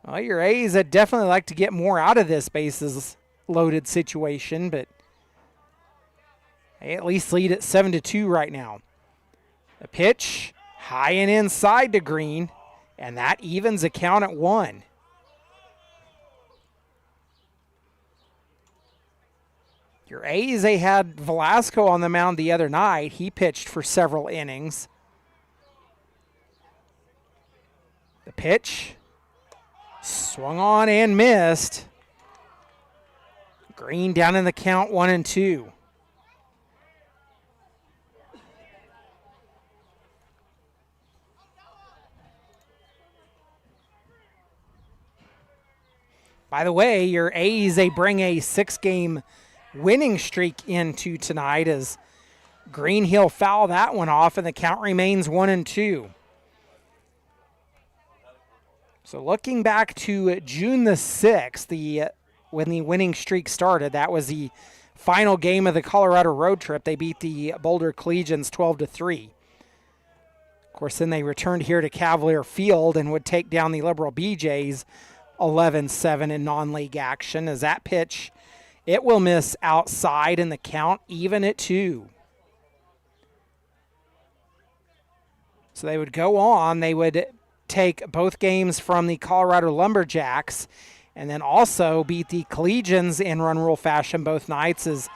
Well, your A's would definitely like to get more out of this bases loaded situation, but they at least lead at 7-2 right now. The pitch, high and inside to Green, and that evens the count at 1. Your A's, they had Velasco on the mound the other night. He pitched for several innings. The pitch, swung on and missed. Green down in the count, 1-2. By the way, your A's, they bring a 6-game winning streak into tonight as Green, he'll foul that one off, and the count remains 1-2. So looking back to June the 6th, when the winning streak started, that was the final game of the Colorado road trip. They beat the Boulder Collegians 12-3. Of course, then they returned here to Cavalier Field and would take down the Liberal BJs 11-7 in non-league action, as that pitch, it will miss outside, and the count even at 2. So they would go on. They would take both games from the Colorado Lumberjacks and then also beat the Collegians in run rule fashion both nights, as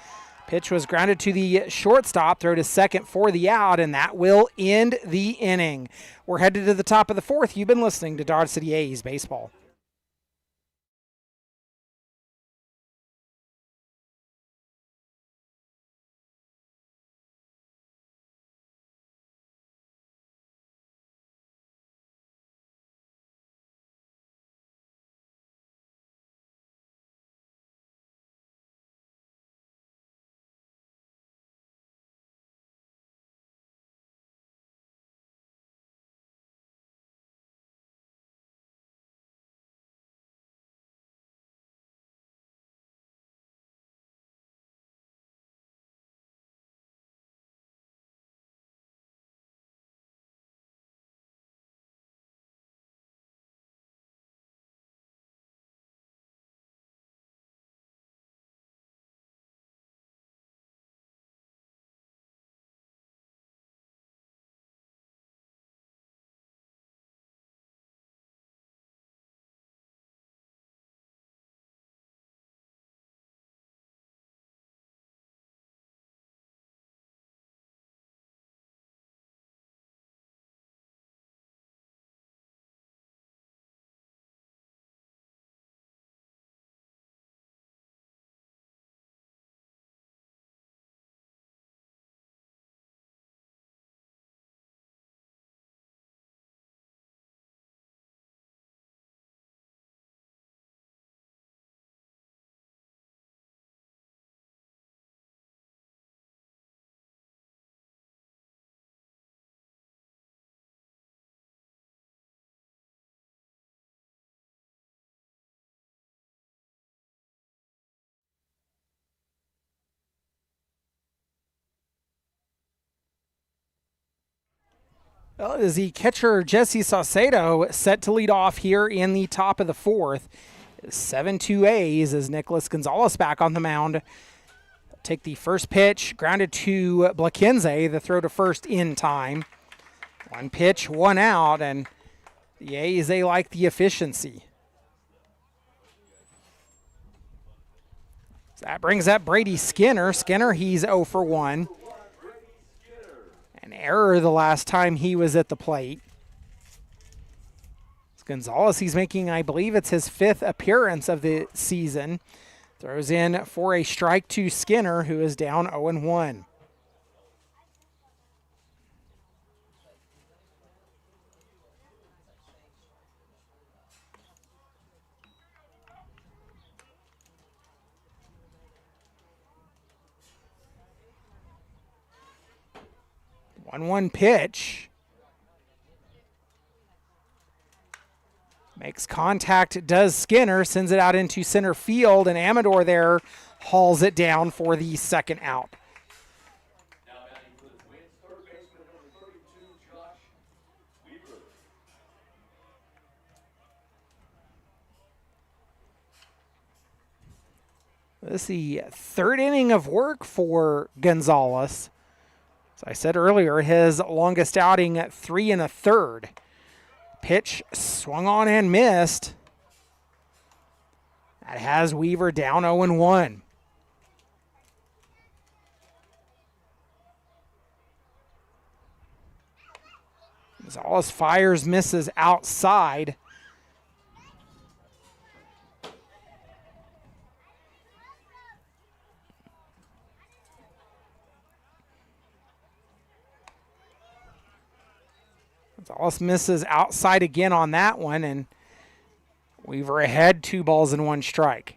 pitch was grounded to the shortstop, throw to second for the out, and that will end the inning. We're headed to the top of the 4th. You've been listening to Dodge City A's Baseball. Well, is the catcher Jesse Saucedo set to lead off here in the top of the fourth. 7-2 A's as Nicholas Gonzalez back on the mound. Take the first pitch, grounded to Blakenze, the throw to first in time. One pitch, one out, and the A's, they like the efficiency. So that brings up Brady Skinner. Skinner, he's 0 for 1. An error the last time he was at the plate. Gonzalez, he's making, I believe it's his 5th appearance of the season. Throws in for a strike to Skinner, who is down 0-1. One pitch. Makes contact, does Skinner, sends it out into center field, and Amador there hauls it down for the second out. This is the third inning of work for Gonzalez. As I said earlier, his longest outing at 3 1/3. Pitch swung on and missed. That has Weaver down 0-1. Gonzalez fires, misses outside. Gonzalez misses outside again on that one, and Weaver ahead, 2 balls and 1 strike.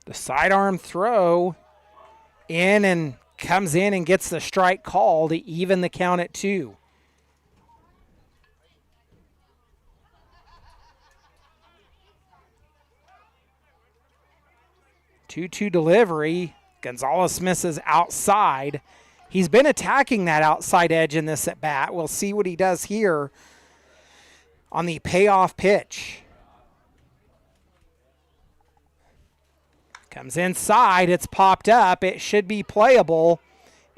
The sidearm throw in and comes in and gets the strike call to even the count at 2. Two delivery. Gonzalez misses outside. He's been attacking that outside edge in this at bat. We'll see what he does here on the payoff pitch. Comes inside. It's popped up. It should be playable.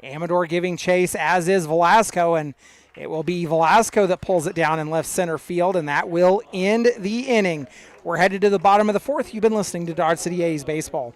Amador giving chase, as is Velasco, and it will be Velasco that pulls it down in left center field, and that will end the inning. We're headed to the bottom of the fourth. You've been listening to Dodge City A's Baseball.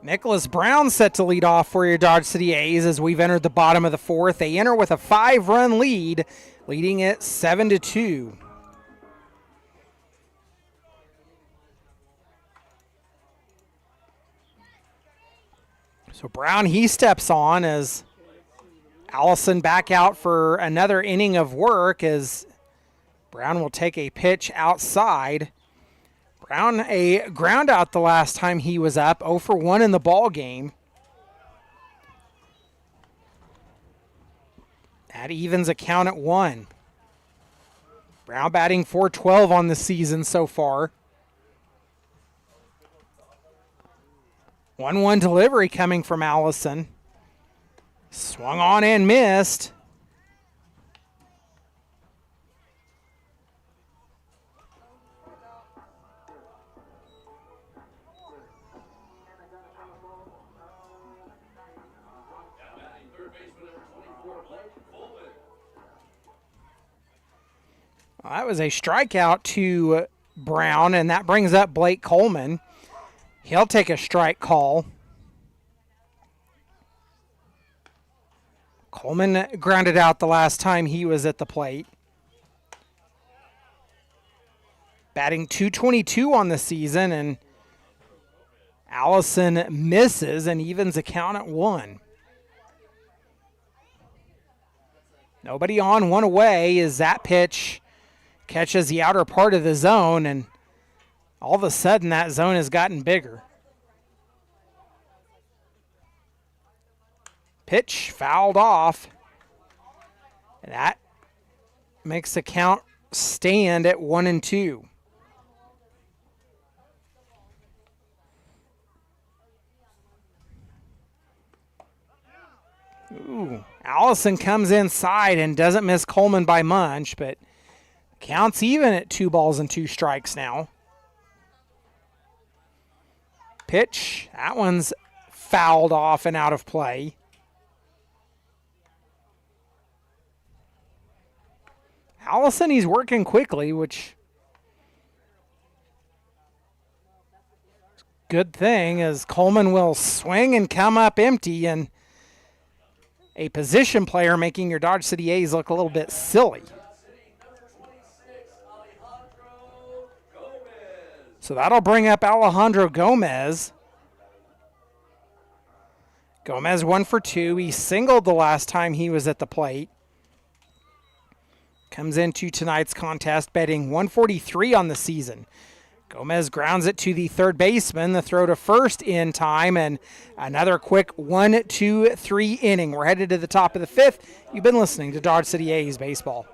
Nicholas Brown set to lead off for your Dodge City A's as we've entered the bottom of the fourth. They enter with a 5-run lead, leading it 7-2. So Brown, he steps on as Allison back out for another inning of work as Brown will take a pitch outside. Brown a ground out the last time he was up, 0 for 1 in the ball game. That evens a count at 1. Brown batting .412 on the season so far. 1-1 delivery coming from Allison. Swung on and missed. Well, that was a strikeout to Brown, and that brings up Blake Coleman. He'll take a strike call. Coleman grounded out the last time he was at the plate. Batting .222 on the season, and Allison misses and evens a count at 1. Nobody on, 1 away as that pitch catches the outer part of the zone, and all of a sudden that zone has gotten bigger. Pitch fouled off. And that makes the count stand at 1-2. Ooh, Allison comes inside and doesn't miss Coleman by much, but counts even at 2 balls and 2 strikes now. Pitch, that one's fouled off and out of play. Allison, he's working quickly, which is a good thing, as Coleman will swing and come up empty, and a position player making your Dodge City A's look a little bit silly. So that'll bring up Alejandro Gomez. Gomez 1 for 2. He singled the last time he was at the plate. Comes into tonight's contest betting 143 on the season. Gomez grounds it to the third baseman. The throw to first in time, and another quick 1-2-3 inning. We're headed to the top of the 5th. You've been listening to Dodge City A's Baseball.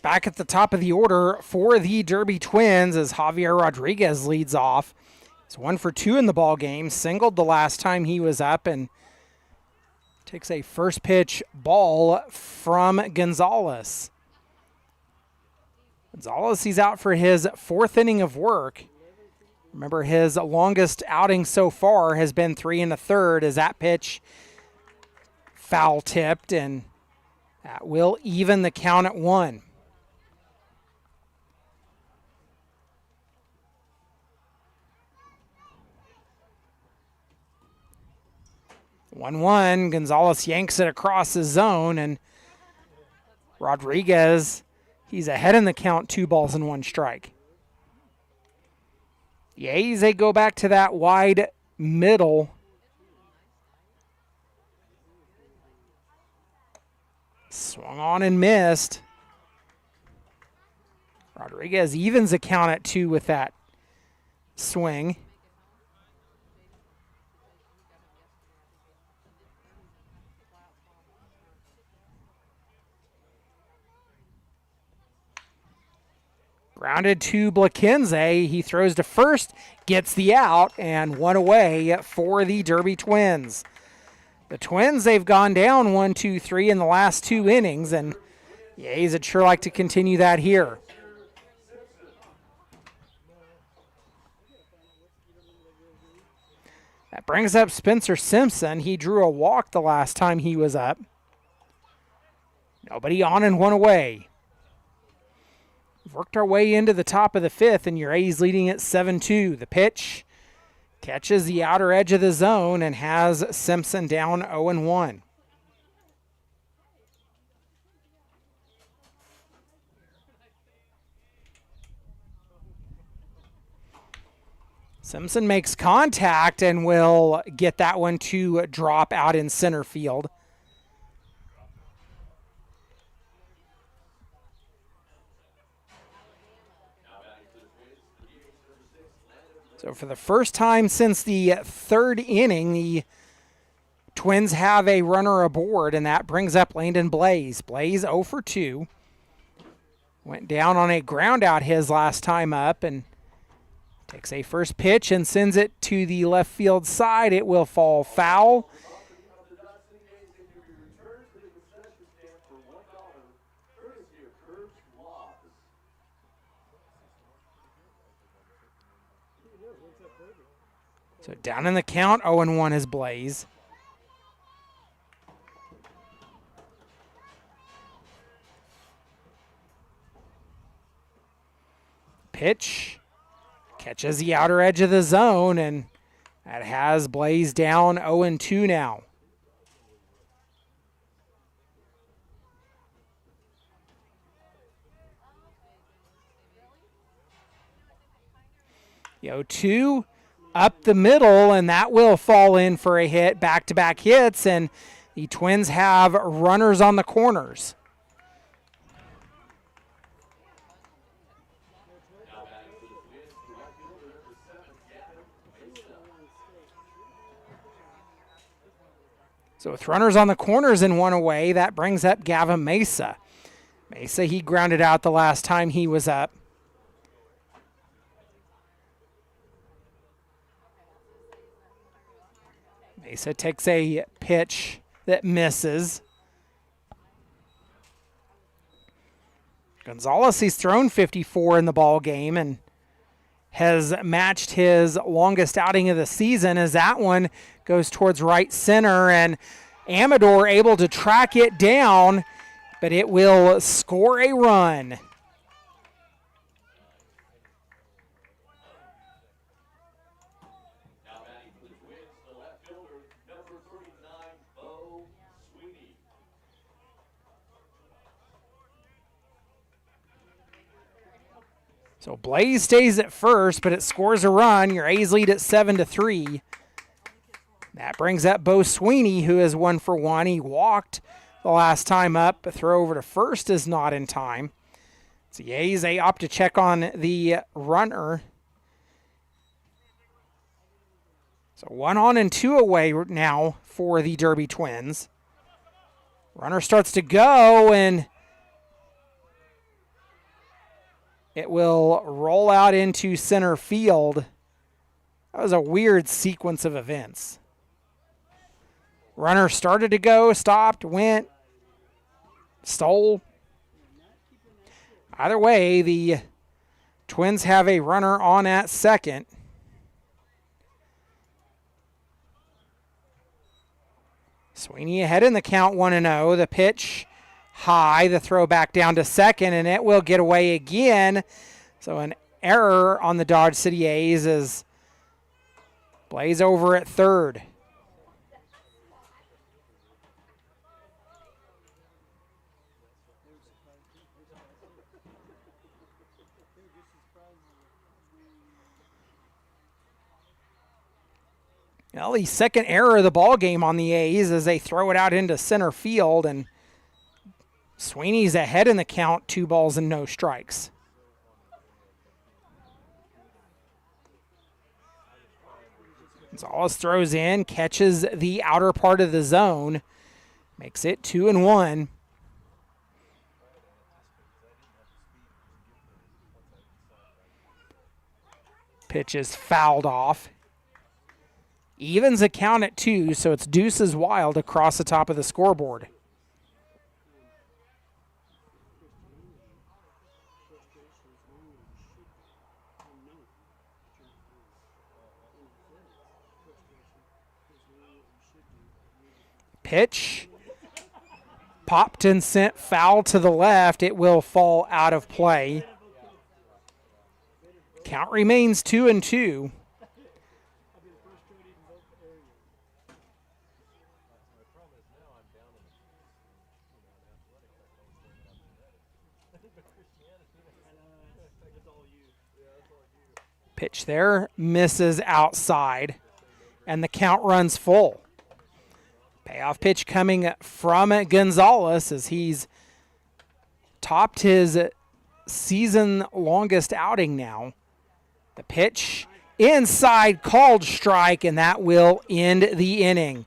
Back at the top of the order for the Derby Twins as Javier Rodriguez leads off. He's 1 for 2 in the ball game. Singled the last time he was up, and takes a first pitch ball from Gonzalez. Gonzalez, he's out for his 4th inning of work. Remember, his longest outing so far has been 3 1/3 as that pitch foul tipped, and that will even the count at 1. 1-1. Gonzalez yanks it across the zone, and Rodriguez, he's ahead in the count, 2 balls and 1 strike. The A's, they go back to that wide middle. Swung on and missed. Rodriguez evens the count at 2 with that swing. Grounded to Blakenze. He throws to first, gets the out, and 1 away for the Derby Twins. The Twins, they've gone down 1-2-3 in the last 2 innings, and the A's would sure like to continue that here. That brings up Spencer Simpson. He drew a walk the last time he was up. Nobody on and 1 away. We've worked our way into the top of the 5th, and your A's leading at 7-2. The pitch catches the outer edge of the zone and has Simpson down 0-1. Simpson makes contact and will get that one to drop out in center field. So for the first time since the 3rd inning, the Twins have a runner aboard, and that brings up Landon Blaze. Blaze 0 for 2. Went down on a ground out his last time up and takes a first pitch and sends it to the left field side. It will fall foul. So down in the count, 0-1 is Blaze. Pitch catches the outer edge of the zone, and that has Blaze down 0-2 now. The 0-2 up the middle, and that will fall in for a hit. Back-to-back hits, and the Twins have runners on the corners. So with runners on the corners and 1 away, that brings up Gavin Mesa. Mesa, he grounded out the last time he was up. Mesa takes a pitch that misses. Gonzalez, he's thrown 54 in the ball game and has matched his longest outing of the season as that one goes towards right center, and Amador able to track it down, but it will score a run. So Blaze stays at first, but it scores a run. Your A's lead at 7-3. That brings up Bo Sweeney, who is 1 for 1. He walked the last time up. A throw over to first is not in time. So the A's, they opt to check on the runner. So 1 on and 2 away now for the Derby Twins. Runner starts to go, and it will roll out into center field. That was a weird sequence of events. Runner started to go, stopped, went, stole. Either way, the Twins have a runner on at second. Sweeney ahead in the count, 1-0. The pitch high, the throw back down to second, and it will get away again. So an error on the Dodge City A's as Blaze over at third. Well, the second error of the ball game on the A's as they throw it out into center field, and Sweeney's ahead in the count, 2 balls and no strikes. Gonzalez throws in, catches the outer part of the zone, makes it 2-1. Pitch is fouled off. Evens the count at 2, so it's deuces wild across the top of the scoreboard. Pitch popped and sent foul to the left. It will fall out of play. Count remains 2-2. Pitch there, misses outside, and the count runs full. Payoff pitch coming from Gonzalez as he's topped his season longest outing now. The pitch inside, called strike, and that will end the inning.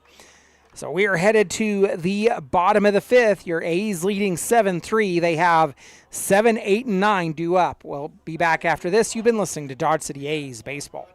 So we are headed to the bottom of the 5th. Your A's leading 7-3. They have 7, 8, and 9 due up. We'll be back after this. You've been listening to Dodge City A's Baseball.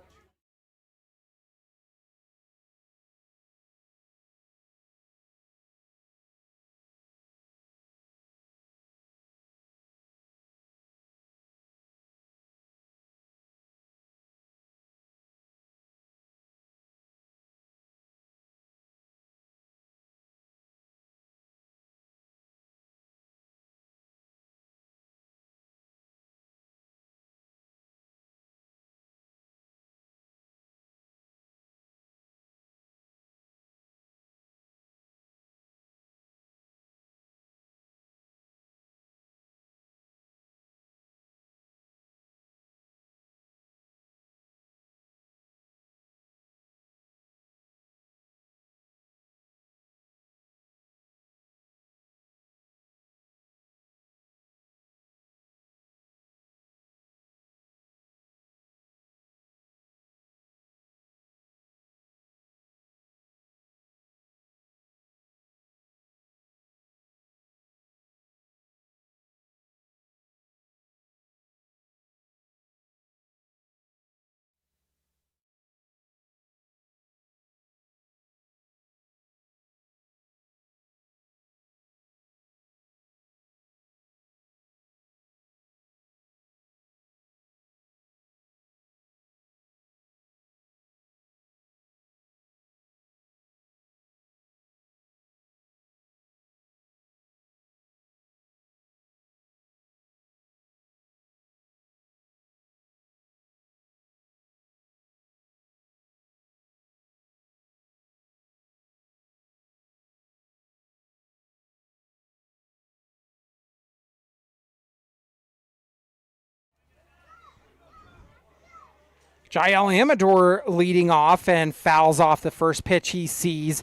Jael Amador leading off and fouls off the first pitch he sees.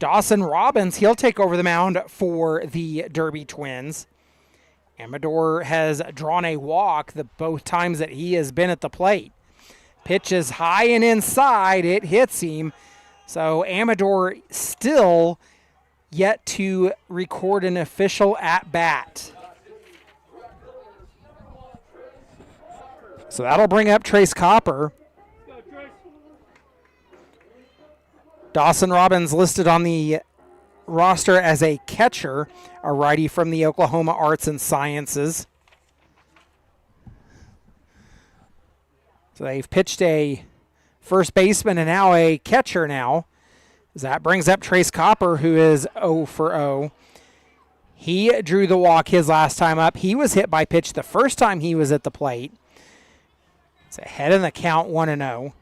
Dawson Robbins, he'll take over the mound for the Derby Twins. Amador has drawn a walk both times that he has been at the plate. Pitch is high and inside. It hits him. So Amador still yet to record an official at-bat. So that'll bring up Trace Copper. Dawson Robbins listed on the roster as a catcher, a righty from the Oklahoma Arts and Sciences. So they've pitched a first baseman and now a catcher now. That brings up Trace Copper, who is 0 for 0. He drew the walk his last time up. He was hit by pitch the first time he was at the plate. It's ahead in the count, 1-0.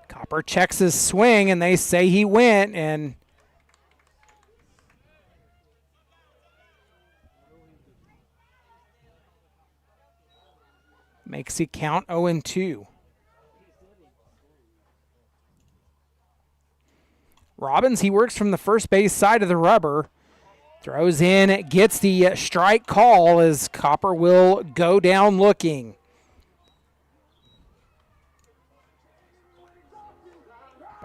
Copper checks his swing, and they say he went, and Makes it count 0-2. Robbins, he works from the first base side of the rubber. Throws in, gets the strike call as Copper will go down looking.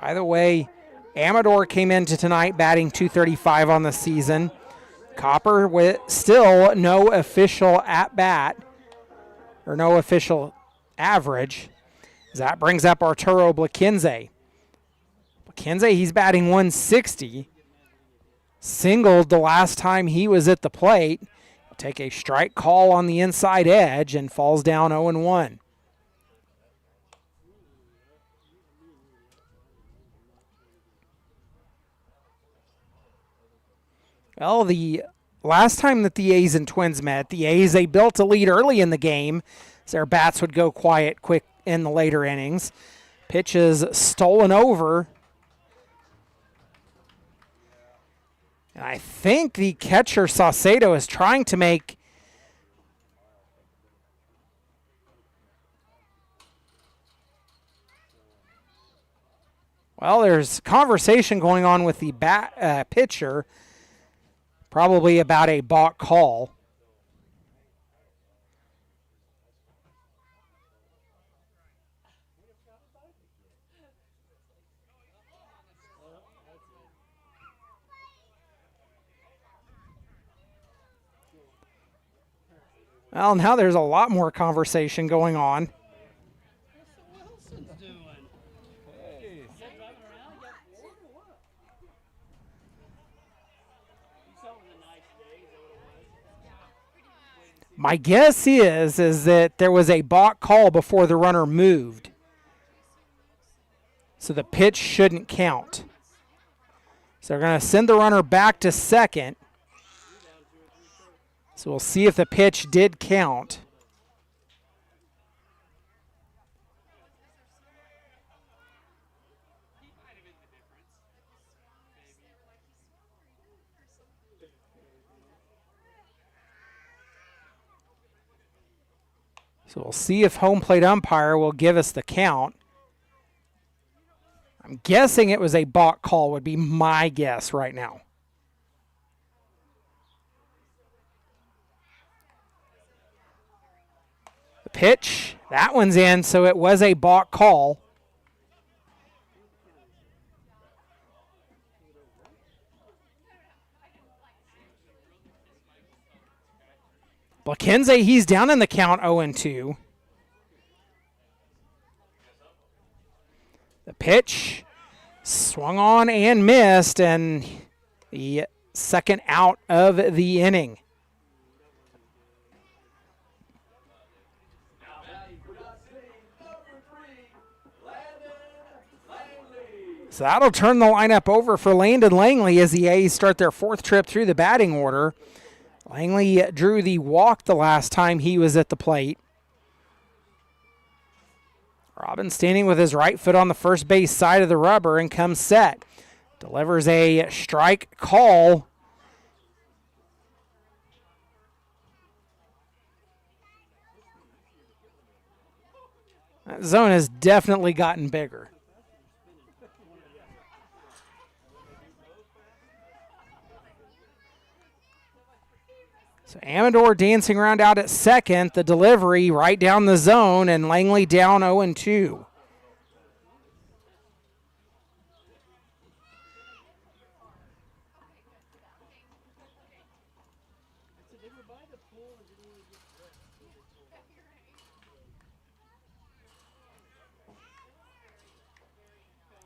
By the way, Amador came into tonight batting .235 on the season. Copper with still no official at-bat, or no official average. That brings up Arturo Blaquenze. Blaquenze, he's batting .160. Singled the last time he was at the plate. He'll take a strike call on the inside edge and falls down 0-1. Well, the last time that the A's and Twins met, the A's, they built a lead early in the game, so their bats would go quiet quick in the later innings. Pitch is stolen over. And I think the catcher, Saucedo, is trying to make there's conversation going on with the pitcher, probably about a balk call. Well, now there's a lot more conversation going on. My guess is that there was a balk call before the runner moved. So the pitch shouldn't count. So they're going to send the runner back to second. So we'll see if the pitch did count. So we'll see if home plate umpire will give us the count. I'm guessing it was a balk call, would be my guess right now. The pitch, that one's in, so it was a balk call. Blaquenze, he's down in the count 0-2. The pitch swung on and missed, and the second out of the inning. So that'll turn the lineup over for Landon Langley as the A's start their fourth trip through the batting order. Langley drew the walk the last time he was at the plate. Robbins standing with his right foot on the first base side of the rubber and comes set. Delivers a strike call. That zone has definitely gotten bigger. So Amador dancing around out at second. The delivery right down the zone, and Langley down 0-2.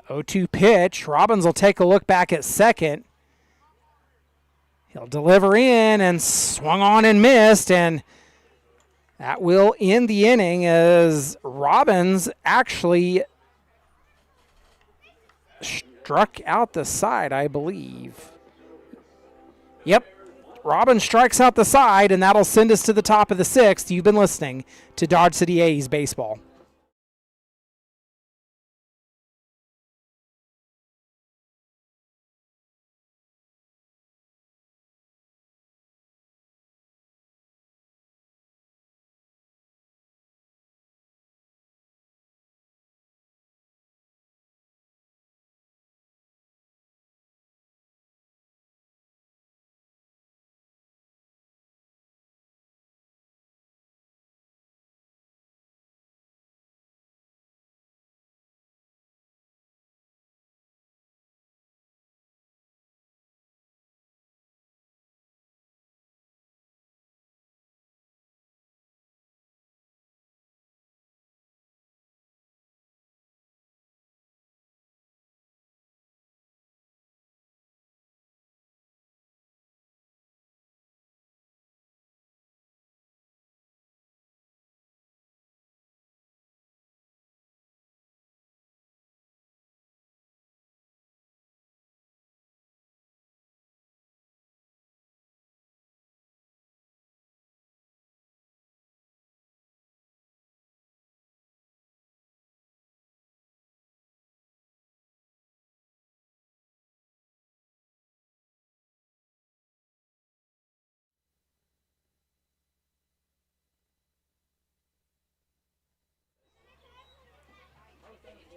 Oh, 2 pitch. Robbins will take a look back at second. He'll deliver in and swung on and missed, and that will end the inning as Robbins actually struck out the side, I believe. Yep, Robbins strikes out the side, and that'll send us to the top of the sixth. You've been listening to Dodge City A's Baseball.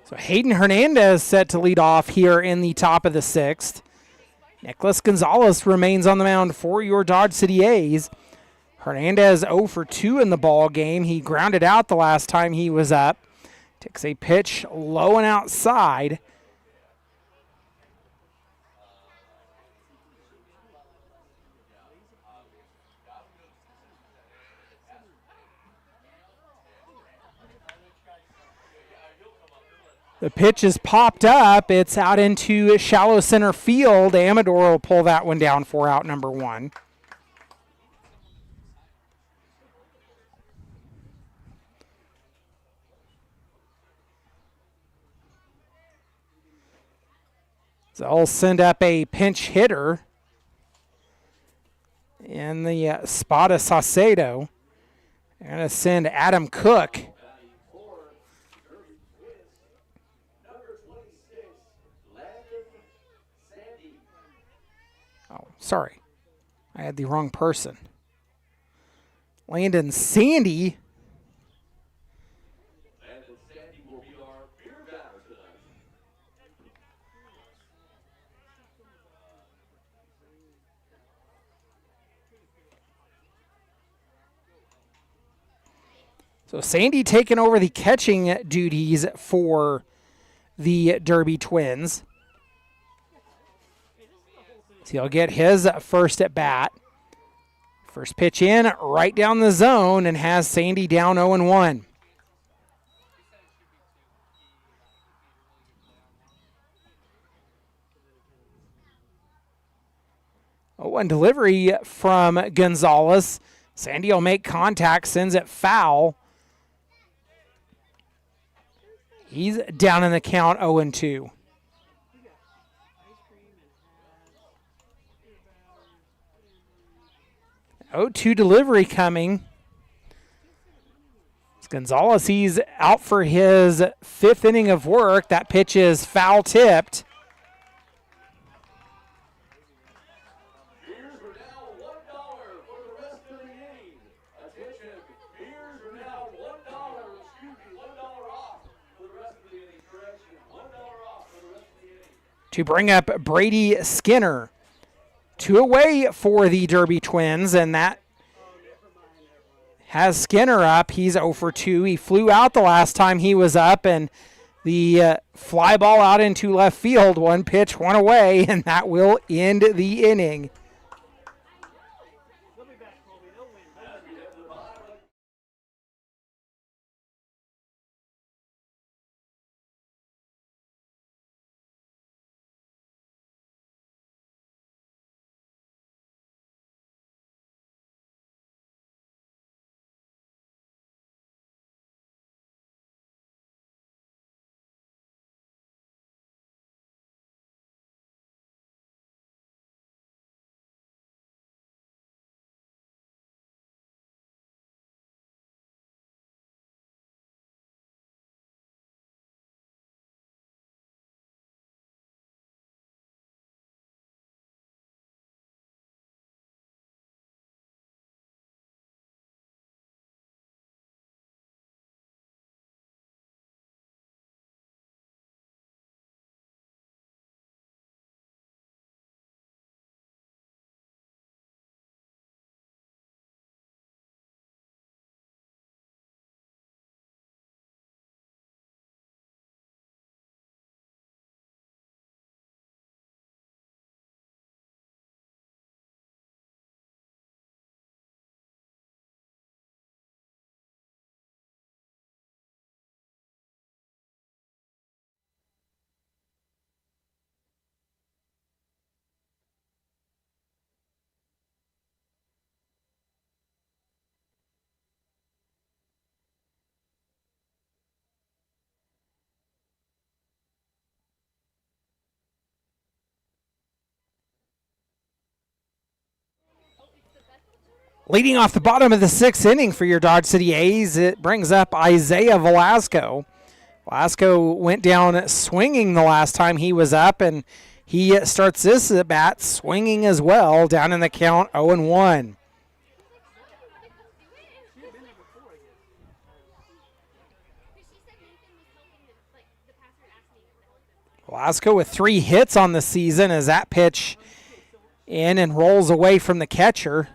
So Hayden Hernandez set to lead off here in the top of the 6th. Nicholas Gonzalez remains on the mound for your Dodge City A's. Hernandez 0 for 2 in the ball game. He grounded out the last time he was up. Takes a pitch low and outside. The pitch is popped up. It's out into shallow center field. Amador will pull that one down for out number 1. So I'll send up a pinch hitter in the spot of Saucedo. They're going to send Adam Cook. Oh, sorry. I had the wrong person. Landon Sandy. Will be our beer batter tonight. So Sandy taking over the catching duties for the Derby Twins. So he'll get his first at bat. First pitch in, right down the zone, and has Sandy down 0-1. 0-1 delivery from Gonzalez. Sandy will make contact, sends it foul. He's down in the count 0-2. Oh, 2 delivery coming. It's Gonzalez, he's out for his 5th inning of work. That pitch is foul tipped. Beers are now $1 for the rest of the inning. Attention, beers are now $1, $1 off for the rest of the inning. Correction, $1 off for the rest of the inning. To bring up Brady Skinner. 2 away for the Derby Twins, and that has Skinner up. He's 0 for 2. He flew out the last time he was up, and the fly ball out into left field. 1 pitch, 1 away, and that will end the inning. Leading off the bottom of the 6th inning for your Dodge City A's, it brings up Isaiah Velasco. Velasco went down swinging the last time he was up, and he starts this at bat swinging as well, down in the count 0-1. Velasco with 3 hits on the season as that pitch in and rolls away from the catcher.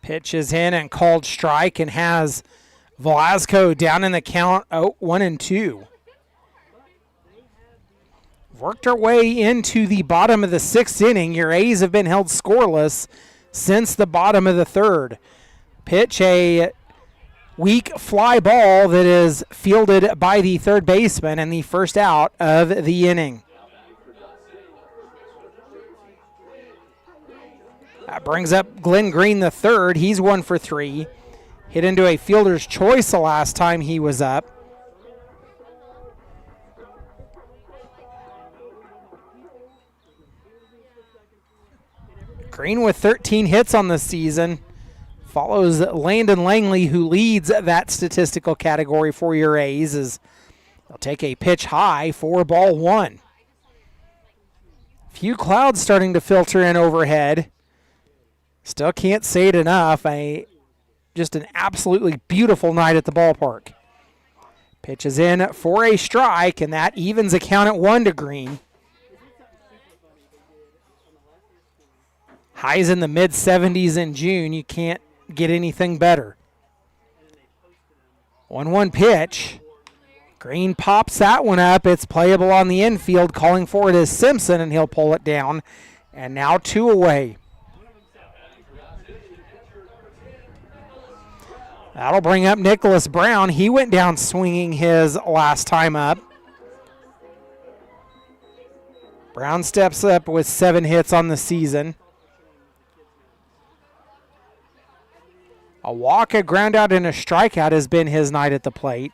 Pitch is in and called strike and has Velasco down in the count 1-2. Worked our way into the bottom of the 6th inning. Your A's have been held scoreless since the bottom of the 3rd. Pitch, a weak fly ball that is fielded by the third baseman, and the first out of the inning. That brings up Glenn Green the third. He's 1 for 3. Hit into a fielder's choice the last time he was up. Green with 13 hits on the season. Follows Landon Langley, who leads that statistical category for your A's, as they'll take a pitch high for ball 1. Few clouds starting to filter in overhead. Still can't say it enough. Just an absolutely beautiful night at the ballpark. Pitch is in for a strike, and that evens the count at 1 to Green. Highs in the mid-70s in June. You can't get anything better. 1-1 pitch. Green pops that one up. It's playable on the infield. Calling for it is Simpson, and he'll pull it down. And now 2 away. That'll bring up Nicholas Brown. He went down swinging his last time up. Brown steps up with 7 hits on the season. A walk, a ground out, and a strikeout has been his night at the plate.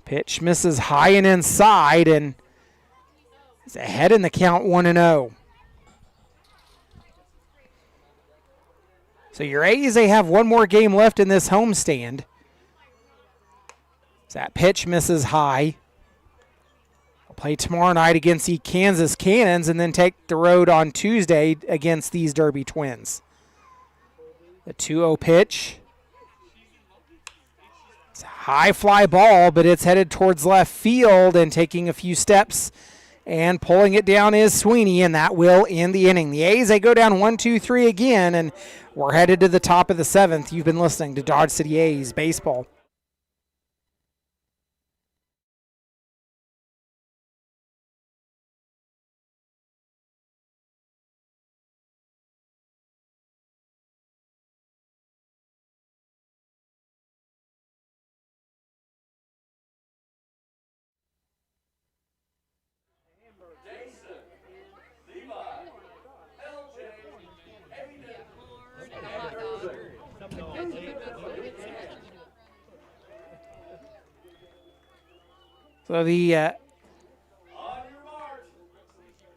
Pitch misses high and inside, and he's ahead in the count 1-0. So your A's, they have one more game left in this homestand. That pitch misses high. We'll play tomorrow night against the Kansas Cannons and then take the road on Tuesday against these Derby Twins. The 2-0 pitch. It's a high fly ball, but it's headed towards left field, and taking a few steps and pulling it down is Sweeney, and that will end the inning. The A's, they go down 1-2-3 again, and we're headed to the top of the 7th. You've been listening to Dodge City A's Baseball. So the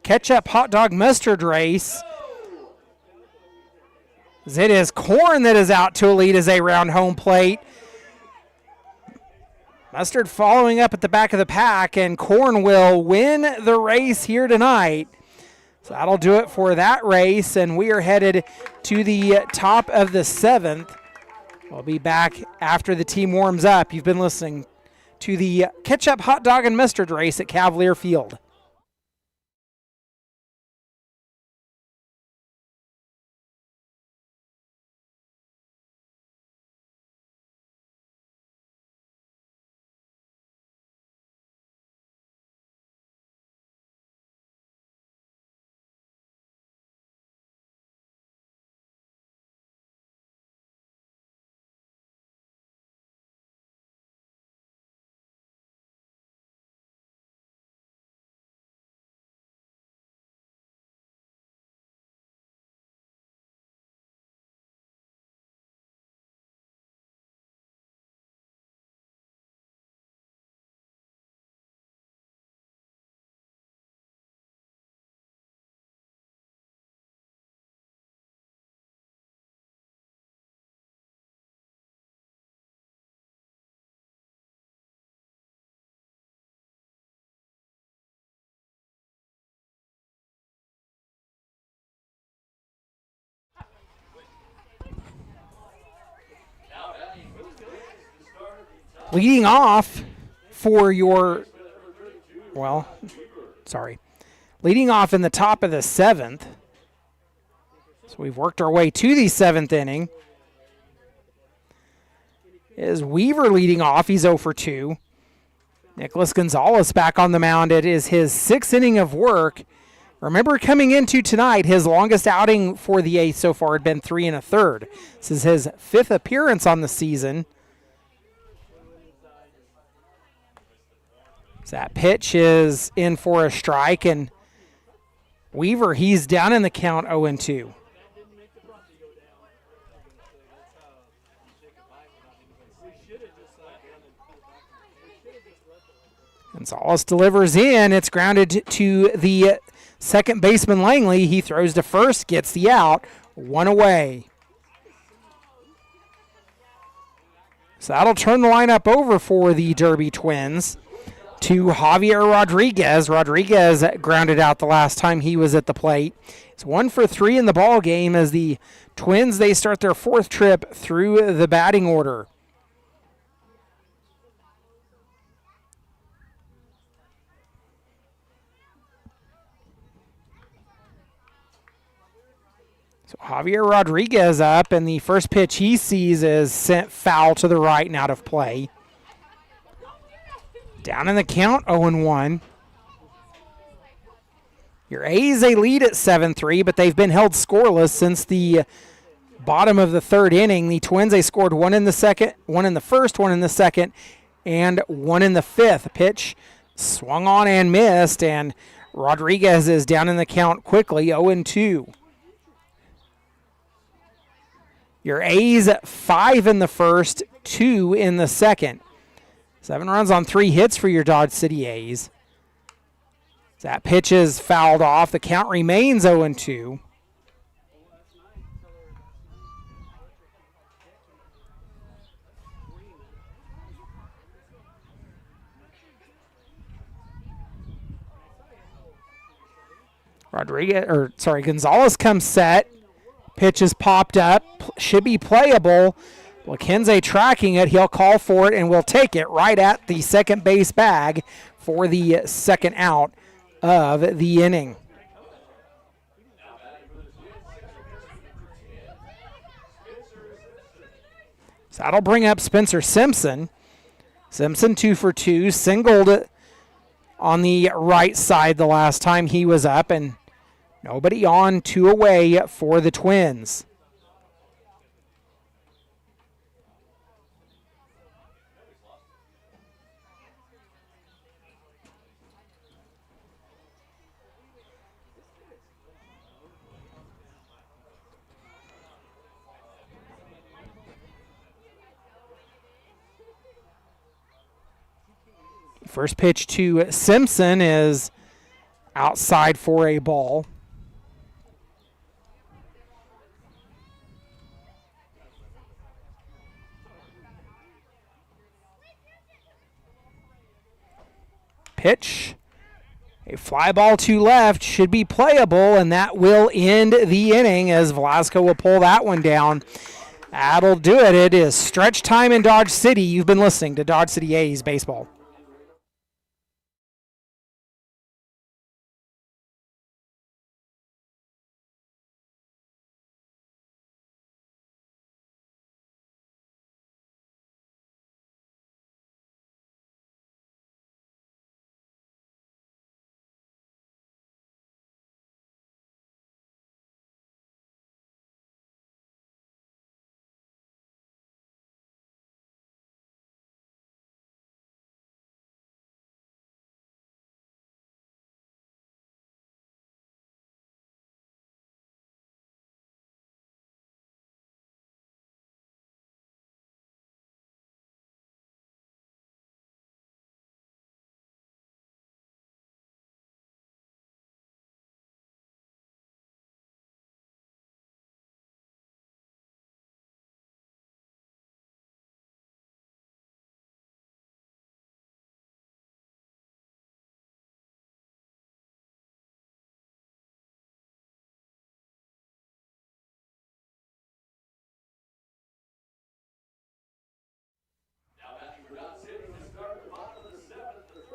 ketchup hot dog mustard race. It is Corn that is out to a lead as they round home plate. Mustard following up at the back of the pack, and Corn will win the race here tonight. So that'll do it for that race, and we are headed to the top of the 7th. We'll be back after the team warms up. You've been listening to the ketchup hot dog and mustard race at Cavalier Field. Leading off for your, well, sorry. Leading off in the top of the 7th. So we've worked our way to the 7th inning. Is Weaver leading off. He's 0 for 2. Nicholas Gonzalez back on the mound. It is his 6th inning of work. Remember, coming into tonight, his longest outing for the A's so far had been 3 1/3. This is his 5th appearance on the season. So that pitch is in for a strike, and Weaver, he's down in the count 0 2. Gonzalez delivers in. It's grounded to the second baseman, Langley. He throws to first, gets the out, 1 away. So that'll turn the lineup over for the Derby Twins to Javier Rodriguez. Rodriguez grounded out the last time he was at the plate. It's 1 for 3 in the ball game as the Twins, they start their 4th trip through the batting order. So Javier Rodriguez up, and the first pitch he sees is sent foul to the right and out of play. Down in the count, 0-1. Your A's, they lead at 7-3, but they've been held scoreless since the bottom of the 3rd inning. The Twins, they scored 1 in the second, 1 in the first, 1 in the second, and 1 in the 5th. Pitch swung on and missed, and Rodriguez is down in the count quickly, 0-2. Your A's, 5 in the first, 2 in the second. 7 runs on 3 hits for your Dodge City A's. That pitch is fouled off. The count remains 0-2. Gonzalez comes set. Pitch is popped up, should be playable. Lakenze tracking it. He'll call for it and will take it right at the second base bag for the second out of the inning. So that'll bring up Spencer Simpson. Simpson 2 for 2, singled on the right side the last time he was up, and nobody on, 2 away for the Twins. First pitch to Simpson is outside for a ball. Pitch, a fly ball to left, should be playable, and that will end the inning as Velasco will pull that one down. That'll do it. It is stretch time in Dodge City. You've been listening to Dodge City A's Baseball.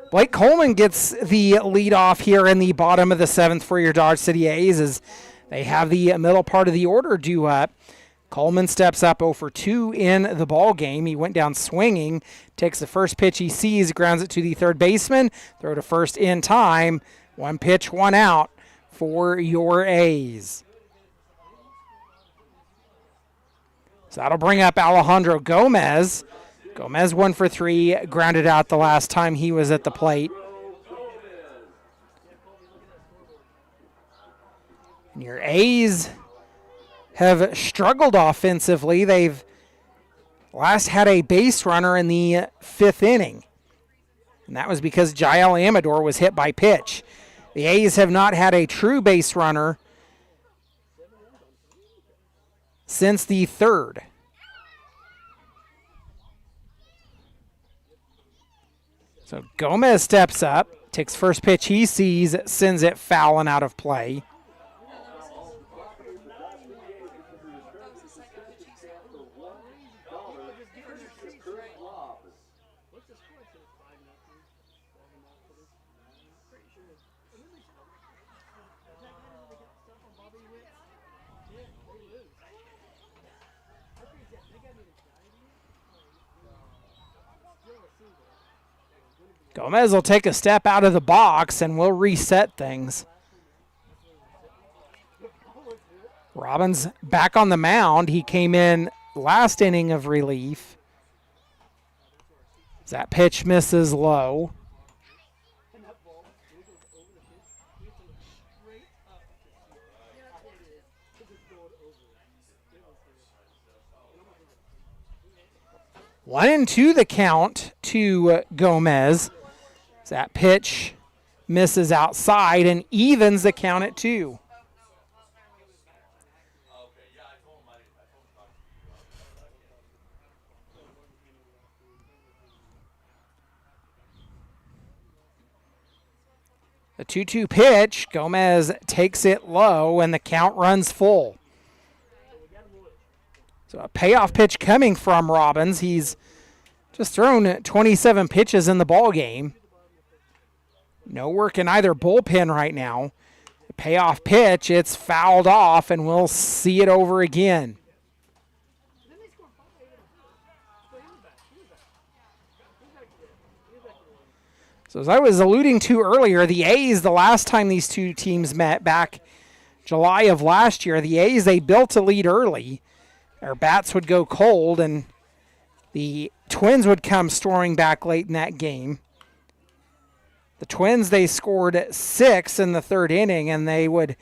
Blake Coleman gets the lead off here in the bottom of the 7th for your Dodge City A's as they have the middle part of the order due up. Coleman steps up 0 for 2 in the ball game. He went down swinging, takes the first pitch he sees, grounds it to the third baseman, throw to first in time. 1 pitch, 1 out for your A's. So that'll bring up Alejandro Gomez. Gomez 1 for 3, grounded out the last time he was at the plate. And your A's have struggled offensively. They've last had a base runner in the 5th inning. And that was because Jael Amador was hit by pitch. The A's have not had a true base runner since the 3rd. So Gomez steps up, takes first pitch he sees, sends it foul and out of play. Gomez will take a step out of the box and we'll reset things. Robbins back on the mound. He came in last inning of relief. That pitch misses low. One and two the count to Gomez. That pitch misses outside and evens the count at 2. The 2-2 pitch, Gomez takes it low and the count runs full. So a payoff pitch coming from Robbins. He's just thrown 27 pitches in the ball game. No work in either bullpen right now. The payoff pitch, it's fouled off, and we'll see it over again. So as I was alluding to earlier, the A's, the last time these two teams met back July of last year, the A's, they built a lead early. Their bats would go cold, and the Twins would come storming back late in that game. The Twins, they scored 6 in the 3rd inning, and they would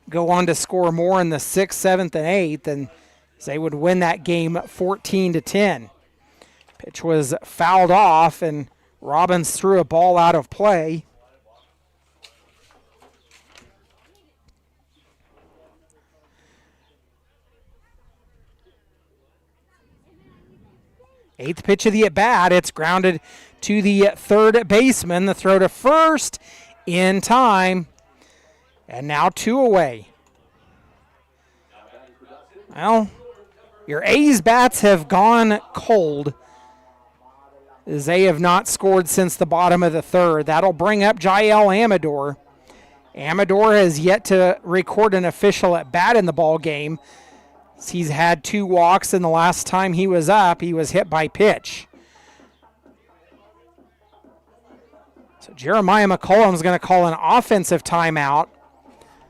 go on to score more in the 6th, 7th, and 8th, and they would win that game 14-10. Pitch was fouled off, and Robbins threw a ball out of play. Eighth pitch of the at-bat, it's grounded to the third baseman. The throw to first in time. And now 2 away. Well, your A's bats have gone cold as they have not scored since the bottom of the 3rd. That'll bring up Jael Amador. Amador has yet to record an official at-bat in the ball game. He's had 2 walks, and the last time he was up, he was hit by pitch. So Jeremiah McCollum is going to call an offensive timeout.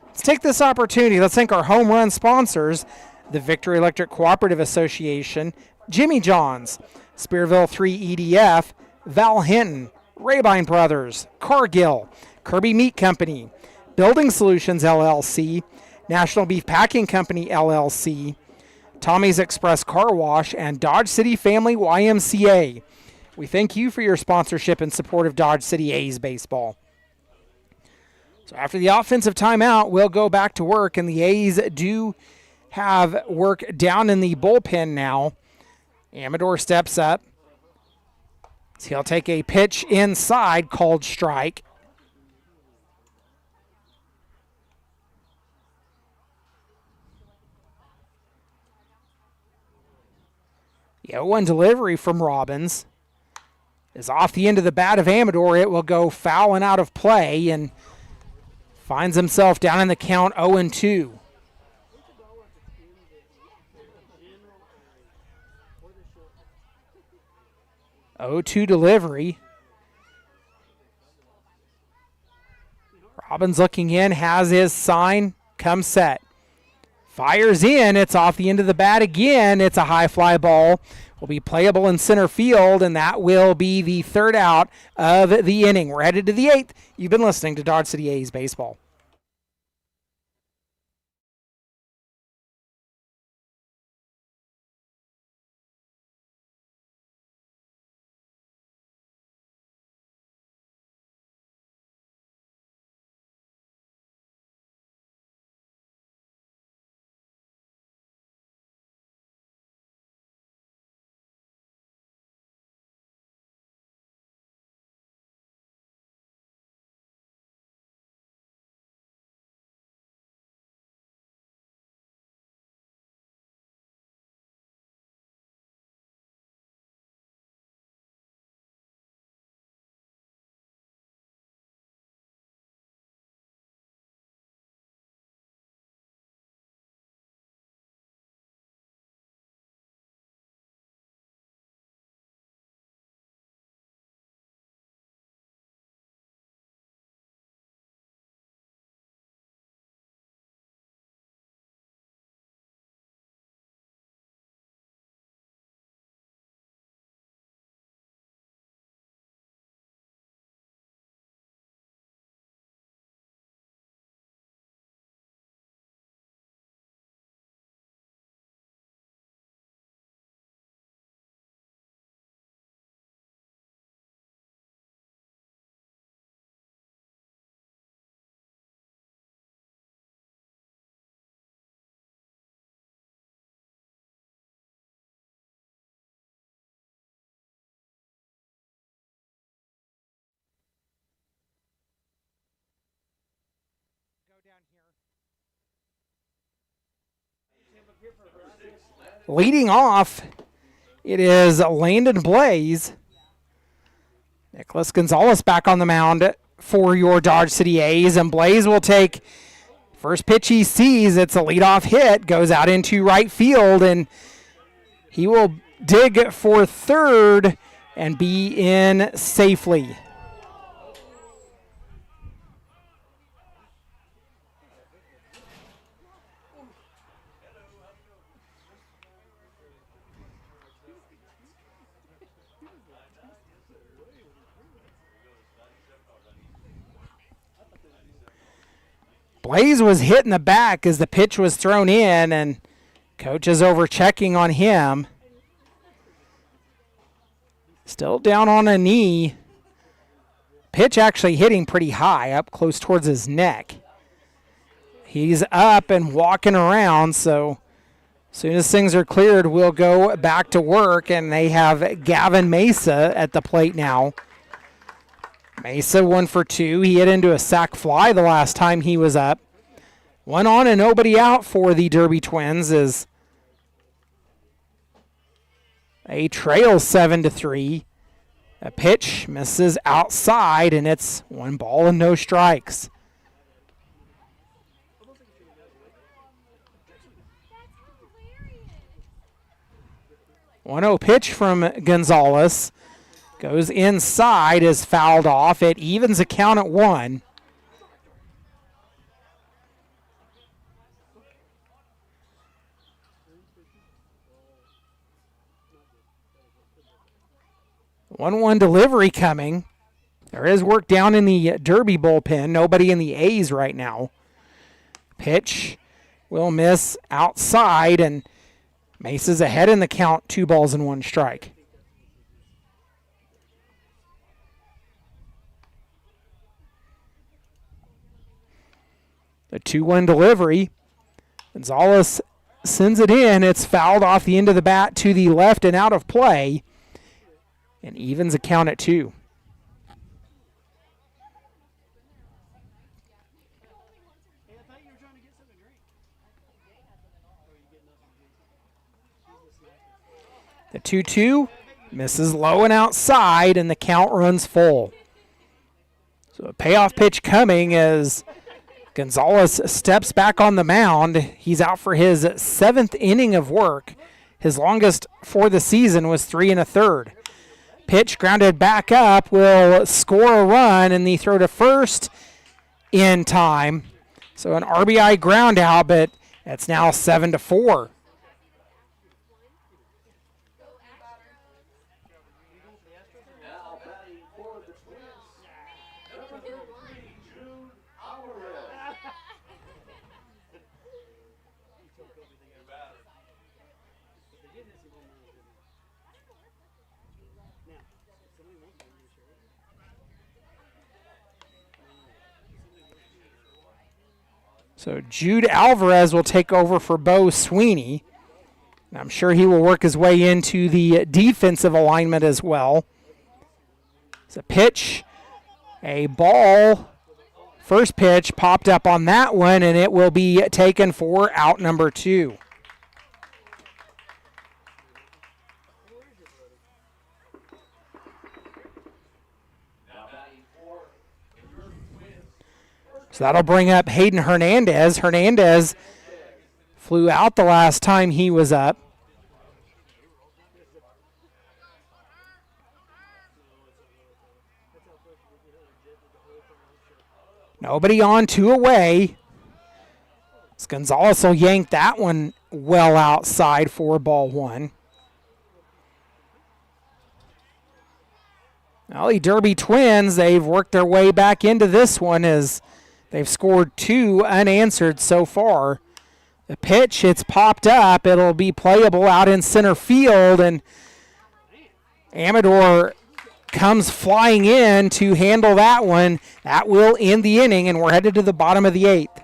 Let's take this opportunity. Let's thank our home run sponsors, the Victory Electric Cooperative Association, Jimmy John's, Spearville 3 EDF, Val Hinton, Rabine Brothers, Cargill, Kirby Meat Company, Building Solutions LLC, National Beef Packing Company LLC, Tommy's Express Car Wash, and Dodge City Family YMCA. We thank you for your sponsorship and support of Dodge City A's baseball. So after the offensive timeout, we'll go back to work, and the A's do have work down in the bullpen now. Amador steps up. So he'll take a pitch inside called strike. The 0-1 delivery from Robbins. is off the end of the bat of Amador. It will go foul and out of play and finds himself down in the count 0-2. 0-2 delivery. Robbins looking in, has his sign, comes set. Fires in, it's off the end of the bat again. It's a high fly ball. Will be playable in center field, and that will be the third out of the inning. We're headed to the 8th. You've been listening to Dodge City A's Baseball. Leading off, it is Landon Blaze. Nicholas Gonzalez back on the mound for your Dodge City A's, and Blaze will take first pitch he sees. It's a leadoff hit, goes out into right field, and he will dig for third and be in safely. Blaze was hit in the back as the pitch was thrown in, and coach is over checking on him. Still down on a knee. Pitch actually hitting pretty high, up close towards his neck. He's up and walking around, so as soon as things are cleared, we'll go back to work, and they have Gavin Mesa at the plate now. Mesa 1 for 2. He hit into a sac fly the last time he was up. 1 on and nobody out for the Derby Twins as a trail 7-3. A pitch misses outside, and it's 1 ball and no strikes. 1-0 pitch from Gonzalez. Goes inside, is fouled off. It evens the count at 1. One delivery coming. There is work down in the Derby bullpen. Nobody in the A's right now. Pitch will miss outside, and Mesa's ahead in the count. 2 balls and 1 strike. The 2-1 delivery. Gonzalez sends it in. It's fouled off the end of the bat to the left and out of play. And evens a count at 2. The 2-2 Misses low and outside, and the count runs full. So a payoff pitch coming as Gonzalez steps back on the mound. He's out for his 7th inning of work. His longest for the season was 3 1/3. Pitch grounded back up, will score a run, and the throw to first in time. So an RBI ground out, but it's now 7-4. Now batting for the Twins, number 33, Jude Alvarez. So Jude Alvarez will take over for Bo Sweeney. And I'm sure he will work his way into the defensive alignment as well. It's a pitch, a ball. First pitch popped up on that one, and it will be taken for out number 2. So that'll bring up Hayden Hernandez. Hernandez flew out the last time he was up. Nobody on, 2 away. Gonzalez will yank that one well outside for ball 1. Now the Derby Twins, they've worked their way back into this one as they've scored 2 unanswered so far. The pitch, it's popped up. It'll be playable out in center field, and Amador comes flying in to handle that one. That will end the inning, and we're headed to the bottom of the 8th.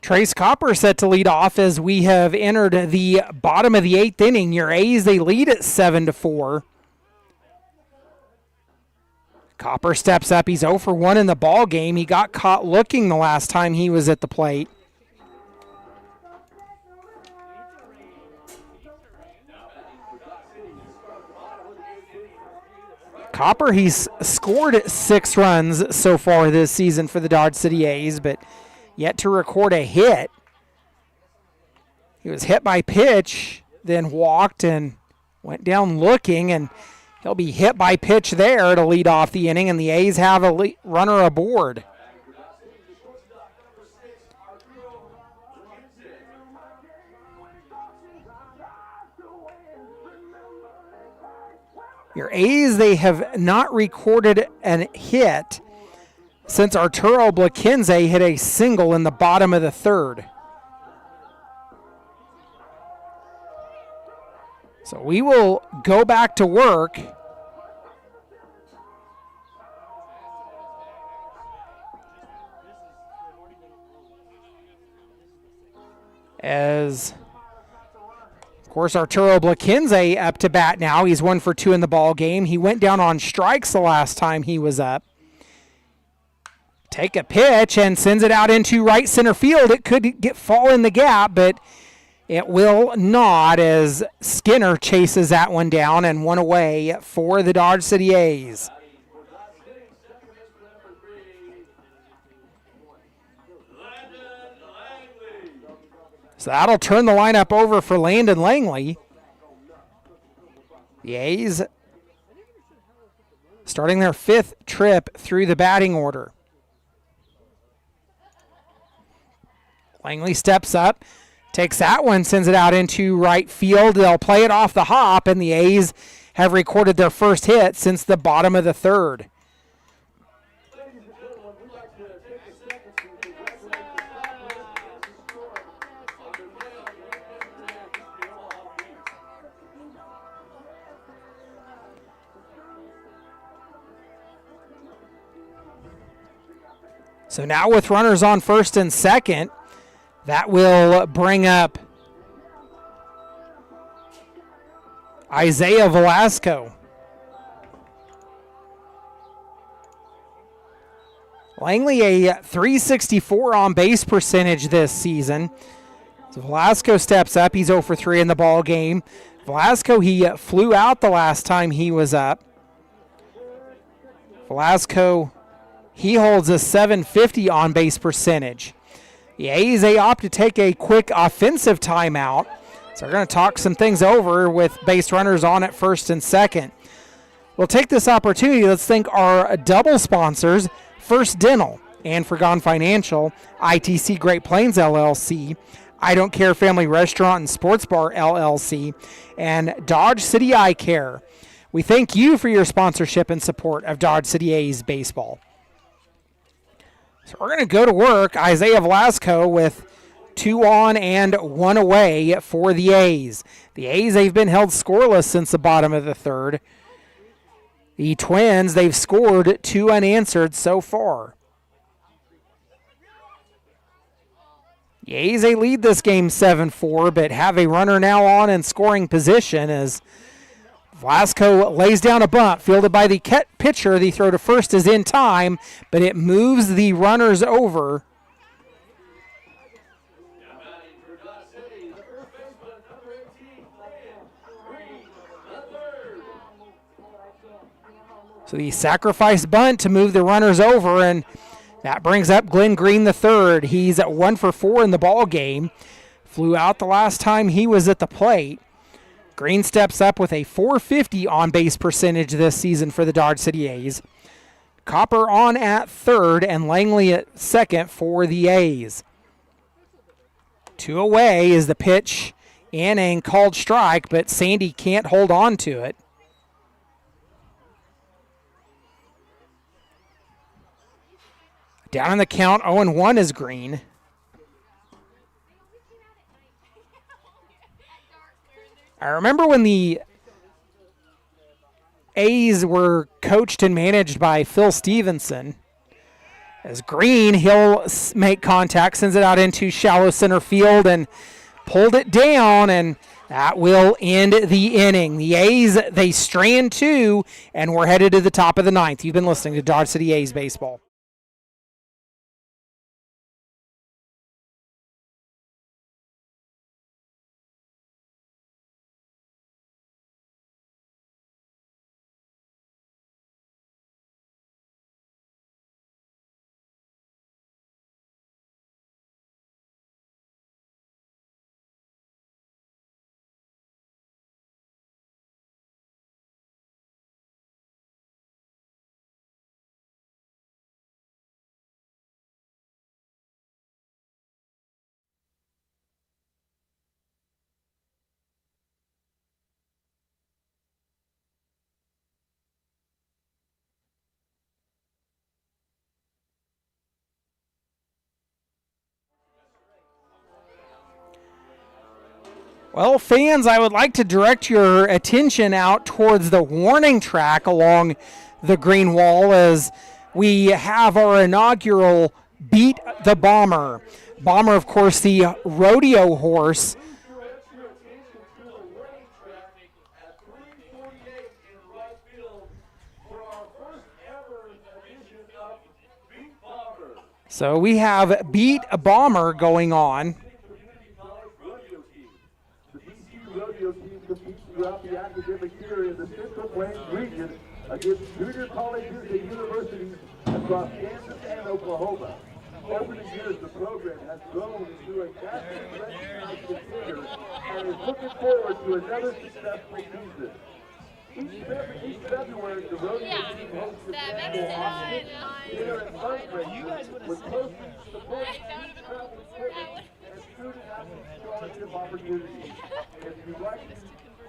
Trace Copper set to lead off as we have entered the bottom of the 8th inning. Your A's, they lead at 7-4. Copper steps up. He's 0 for 1 in the ball game. He got caught looking the last time he was at the plate. Copper, he's scored 6 runs so far this season for the Dodge City A's, but yet to record a hit. He was hit by pitch, then walked and went down looking, and he'll be hit by pitch there to lead off the inning, and the A's have a runner aboard. Your A's, they have not recorded a hit since Arturo Blaquenze hit a single in the bottom of the 3rd. So we will go back to work. As, of course, Arturo Blakinze up to bat now. He's 1 for 2 in the ball game. He went down on strikes the last time he was up. Take a pitch and sends it out into right center field. It could fall in the gap, but it will not, as Skinner chases that one down and one away for the Dodge City A's. So that'll turn the lineup over for Landon Langley. The A's starting their 5th trip through the batting order. Langley steps up, takes that one, sends it out into right field. They'll play it off the hop, and the A's have recorded their first hit since the bottom of the 3rd. So now with runners on first and second, that will bring up Isaiah Velasco. Langley a .364 on base percentage this season. So Velasco steps up. He's 0 for 3 in the ball game. Velasco, he flew out the last time he was up. Velasco, he holds a .750 on base percentage. The A's opt to take a quick offensive timeout. So we're going to talk some things over with base runners on at first and second. We'll take this opportunity. Let's thank our double sponsors, First Dental, and Forgone Financial, ITC Great Plains LLC, I Don't Care Family Restaurant and Sports Bar LLC, and Dodge City Eye Care. We thank you for your sponsorship and support of Dodge City A's baseball. So we're going to go to work. Isaiah Velasco with 2 on and 1 away for the A's. The A's, they've been held scoreless since the bottom of the 3rd. The Twins, they've scored 2 unanswered so far. The A's, they lead this game 7-4, but have a runner now on in scoring position as Velasco lays down a bunt, fielded by the pitcher. The throw to first is in time, but it moves the runners over. So the sacrifice bunt to move the runners over, and that brings up Glenn Green III. He's at 1 for 4 in the ball game. Flew out the last time he was at the plate. Green steps up with a .450 on-base percentage this season for the Dodge City A's. Copper on at 3rd and Langley at 2nd for the A's. 2 away is the pitch in and called strike, but Sandy can't hold on to it. Down in the count, 0-1 is Green. I remember when the A's were coached and managed by Phil Stevenson. As Green, he'll make contact, sends it out into shallow center field and pulled it down, and that will end the inning. The A's, they strand 2, and we're headed to the top of the 9th. You've been listening to Dodge City A's baseball. Well, fans, I would like to direct your attention out towards the warning track along the green wall as we have our inaugural Beat the Bomber. Bomber, of course, the rodeo horse. So we have Beat a Bomber going on. The BC rodeo team competes throughout the academic year in the Central Plains region against junior colleges and universities across Kansas and Oklahoma. Over the years, the program has grown into a nationally recognized contender and is looking forward to another successful season. Each February, the rodeo team hosts the annual auction, dinner, and fundraiser with proceeds supporting youth travel equipment and student athlete scholarship opportunities. If you'd like to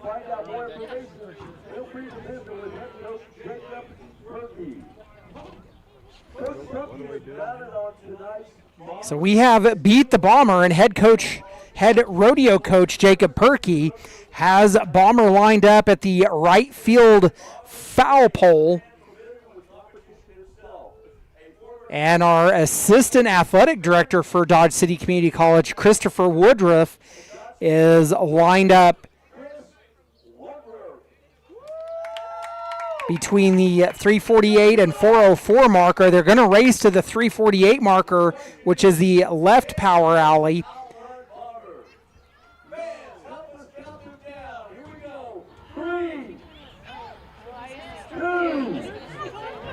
find out more information, feel free to visit with head coach Jacob Perkey. Coach Perkey is mounted on tonight's So we have Beat the Bomber, and head rodeo coach Jacob Perkey has Bomber lined up at the right field foul pole. And our assistant athletic director for Dodge City Community College, Christopher Woodruff, is lined up between the 348 and 404 marker. They're going to race to the 348 marker, which is the left power alley.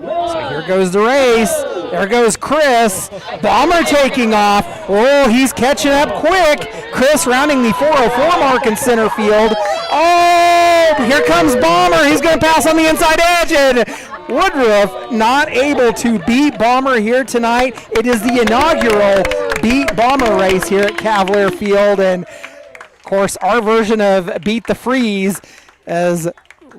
So here goes the race. There goes Chris. Bomber taking off. Oh, he's catching up quick. Chris rounding the 404 mark in center field. Oh, here comes Bomber. He's going to pass on the inside edge. And Woodruff not able to beat Bomber here tonight. It is the inaugural Beat Bomber race here at Cavalier Field. And, of course, our version of Beat the Freeze, as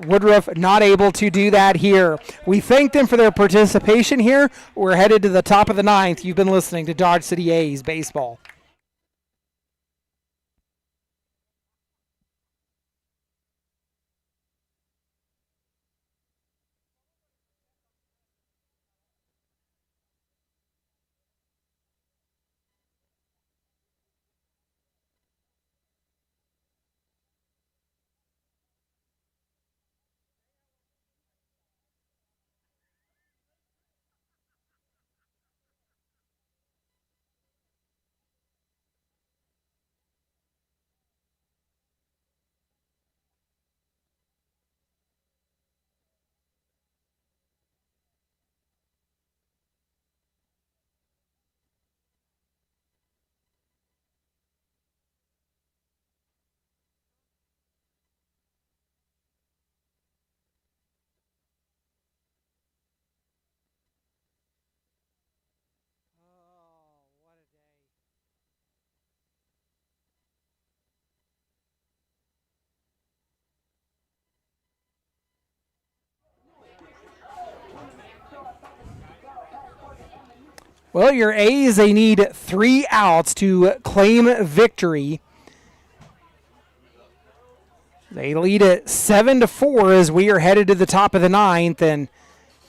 Woodruff not able to do that here. We thank them for their participation here. We're headed to the top of the ninth. You've been listening to Dodge City A's Baseball. Well, your A's, they need 3 outs to claim victory. They lead it 7-4 as we are headed to the top of the ninth, and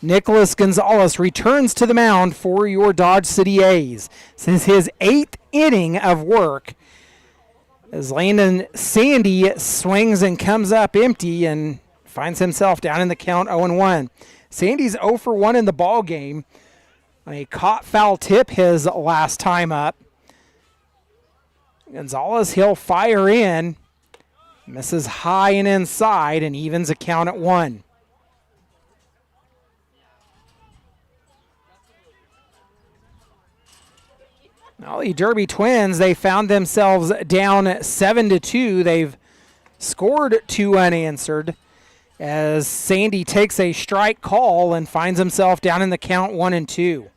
Nicholas Gonzalez returns to the mound for your Dodge City A's. This is his 8th inning of work as Landon Sandy swings and comes up empty and finds himself down in the count 0-1. Sandy's 0 for 1 in the ball game. A caught foul tip his last time up. Gonzalez, he'll fire in. Misses high and inside and evens a count at 1. Now the Derby Twins, they found themselves down 7-2. They've scored 2 unanswered as Sandy takes a strike call and finds himself down in the count 1-2.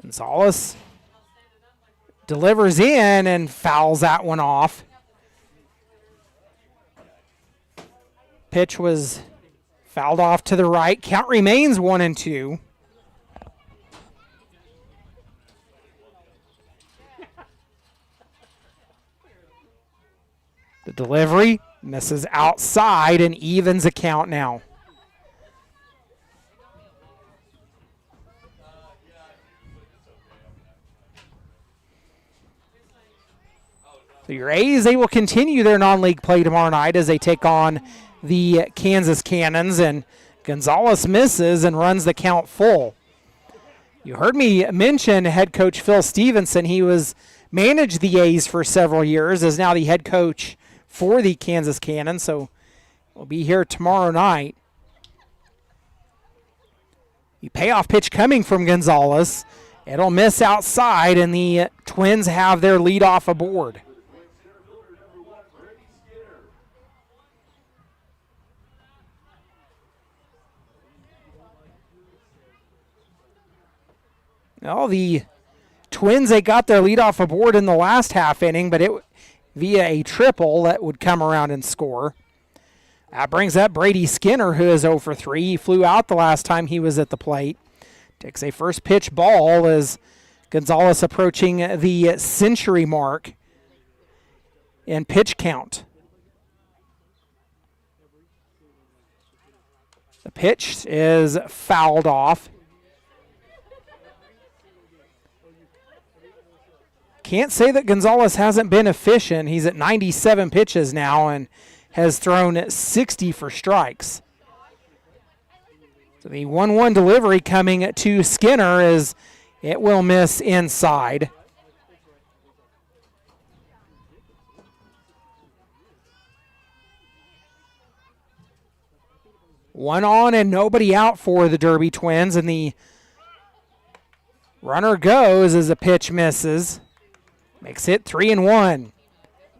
Gonzalez delivers in and fouls that one off. Pitch was fouled off to the right. Count remains 1-2. The delivery misses outside and evens a count now. So your A's, they will continue their non-league play tomorrow night as they take on the Kansas Cannons, and Gonzalez misses and runs the count full. You heard me mention head coach Phil Stevenson. He managed the A's for several years, is now the head coach for the Kansas Cannons, so we'll be here tomorrow night. The payoff pitch coming from Gonzalez. It'll miss outside, and the Twins have their leadoff aboard. Well, the Twins, they got their leadoff aboard in the last half inning, but it via a triple that would come around and score. That brings up Brady Skinner, who is 0 for 3. He flew out the last time he was at the plate. Takes a first pitch ball as Gonzalez approaching the century mark in pitch count. The pitch is fouled off. Can't say that Gonzalez hasn't been efficient. He's at 97 pitches now and has thrown 60 for strikes. So the 1-1 delivery coming to Skinner as it will miss inside. One on and nobody out for the Derby Twins, and the runner goes as the pitch misses. Makes it 3-1.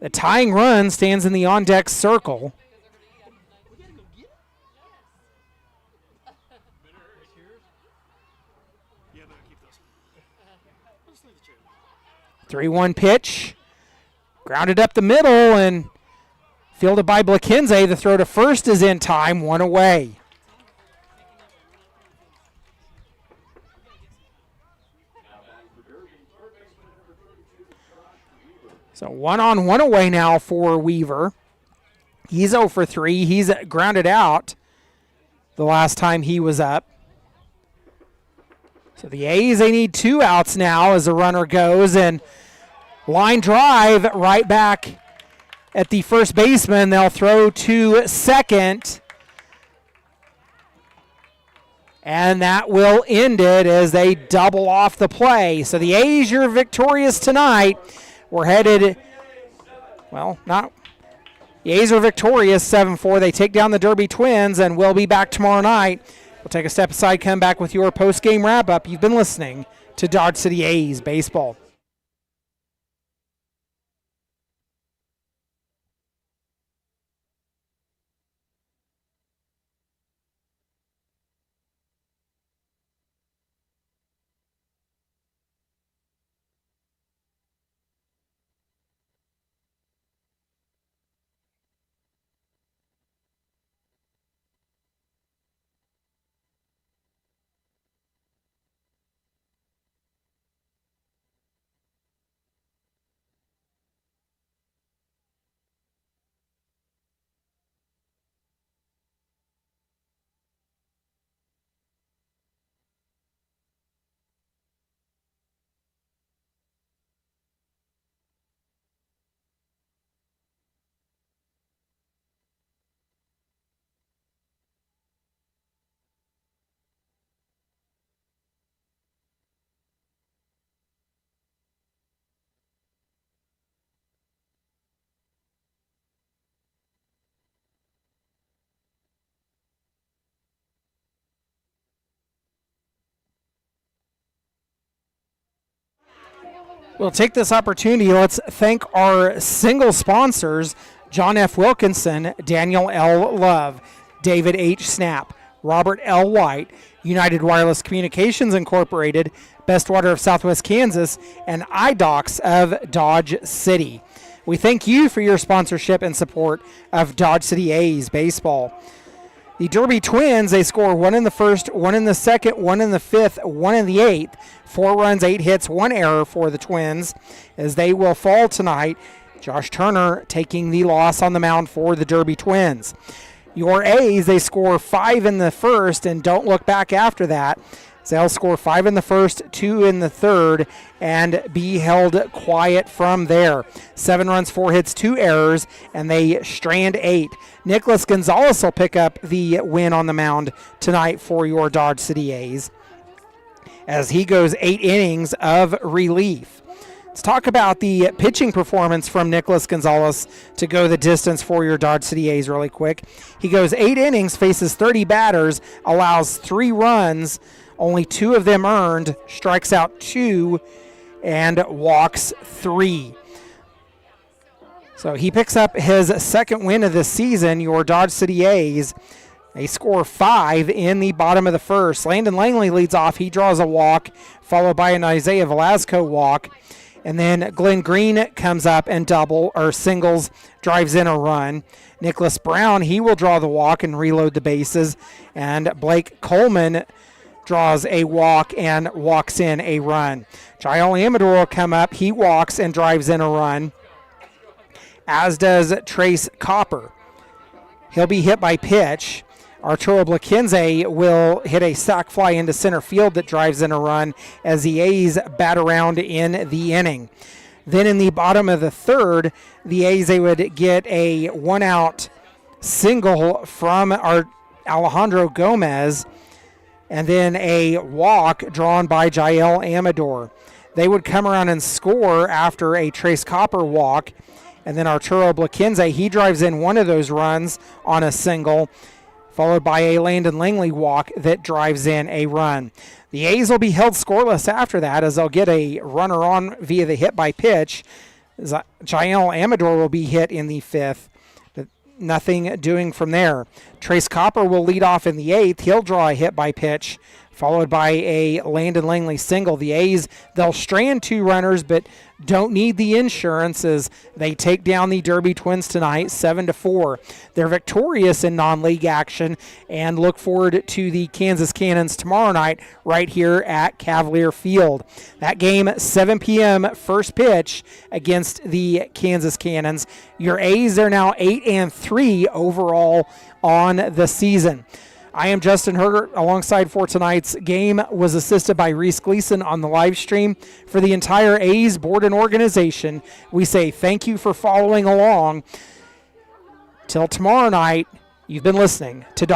The tying run stands in the on-deck circle. Yeah, but keep those. Let's leave the chair. 3-1 pitch. Grounded up the middle and fielded by Blakenze. The throw to first is in time, one away. So 1 on, 1 away now for Weaver. He's 0 for 3. He's grounded out the last time he was up. So the A's, they need 2 outs now as the runner goes, and line drive right back at the first baseman. They'll throw to second, and that will end it as they double off the play. So the A's, you're victorious tonight. We're headed, well, not, the A's are victorious 7-4. They take down the Derby Twins, and we'll be back tomorrow night. We'll take a step aside, come back with your post-game wrap-up. You've been listening to Dodge City A's Baseball. We'll take this opportunity. Let's thank our single sponsors, John F. Wilkinson, Daniel L. Love, David H. Snap, Robert L. White, United Wireless Communications Incorporated, Best Water of Southwest Kansas, and iDocs of Dodge City. We thank you for your sponsorship and support of Dodge City A's baseball. The Derby Twins, they score 1 in the first, 1 in the second, 1 in the fifth, 1 in the eighth. 4 runs, 8 hits, 1 error for the Twins as they will fall tonight. Josh Turner taking the loss on the mound for the Derby Twins. Your A's, they score 5 in the first and don't look back after that. They'll score 5 in the first, 2 in the third, and be held quiet from there. 7 runs, 4 hits, 2 errors, and they strand 8. Nicholas Gonzalez will pick up the win on the mound tonight for your Dodge City A's as he goes 8 innings of relief. Let's talk about the pitching performance from Nicholas Gonzalez to go the distance for your Dodge City A's really quick. He goes 8 innings, faces 30 batters, allows 3 runs, only 2 of them earned, strikes out 2, and walks 3. So he picks up his second win of the season, your Dodge City A's. They score 5 in the bottom of the first. Landon Langley leads off. He draws a walk, followed by an Isaiah Velasco walk. And then Glenn Green comes up and singles, drives in a run. Nicholas Brown, he will draw the walk and reload the bases. And Blake Coleman draws a walk and walks in a run. Jael Amador will come up. He walks and drives in a run, as does Trace Copper. He'll be hit by pitch. Arturo Blaquenze will hit a sac fly into center field that drives in a run as the A's bat around in the inning. Then in the bottom of the third, the A's, they would get a 1-out single from Alejandro Gomez, and then a walk drawn by Jael Amador. They would come around and score after a Trace Copper walk, and then Arturo Blaquenze, he drives in one of those runs on a single, followed by a Landon Langley walk that drives in a run. The A's will be held scoreless after that as they'll get a runner on via the hit by pitch. Jael Amador will be hit in the 5th. Nothing doing from there. Trace Copper will lead off in the 8th. He'll draw a hit by pitch, followed by a Landon Langley single. The A's, they'll strand 2 runners, but don't need the insurance as they take down the Derby Twins tonight, 7-4. They're victorious in non-league action and look forward to the Kansas Cannons tomorrow night right here at Cavalier Field. That game, 7 p.m. first pitch against the Kansas Cannons. Your A's are now 8-3 overall on the season. I am Justin Hergert alongside for tonight's game. Was assisted by Reese Gleason on the live stream. For the entire A's board and organization, we say thank you for following along. Till tomorrow night, you've been listening to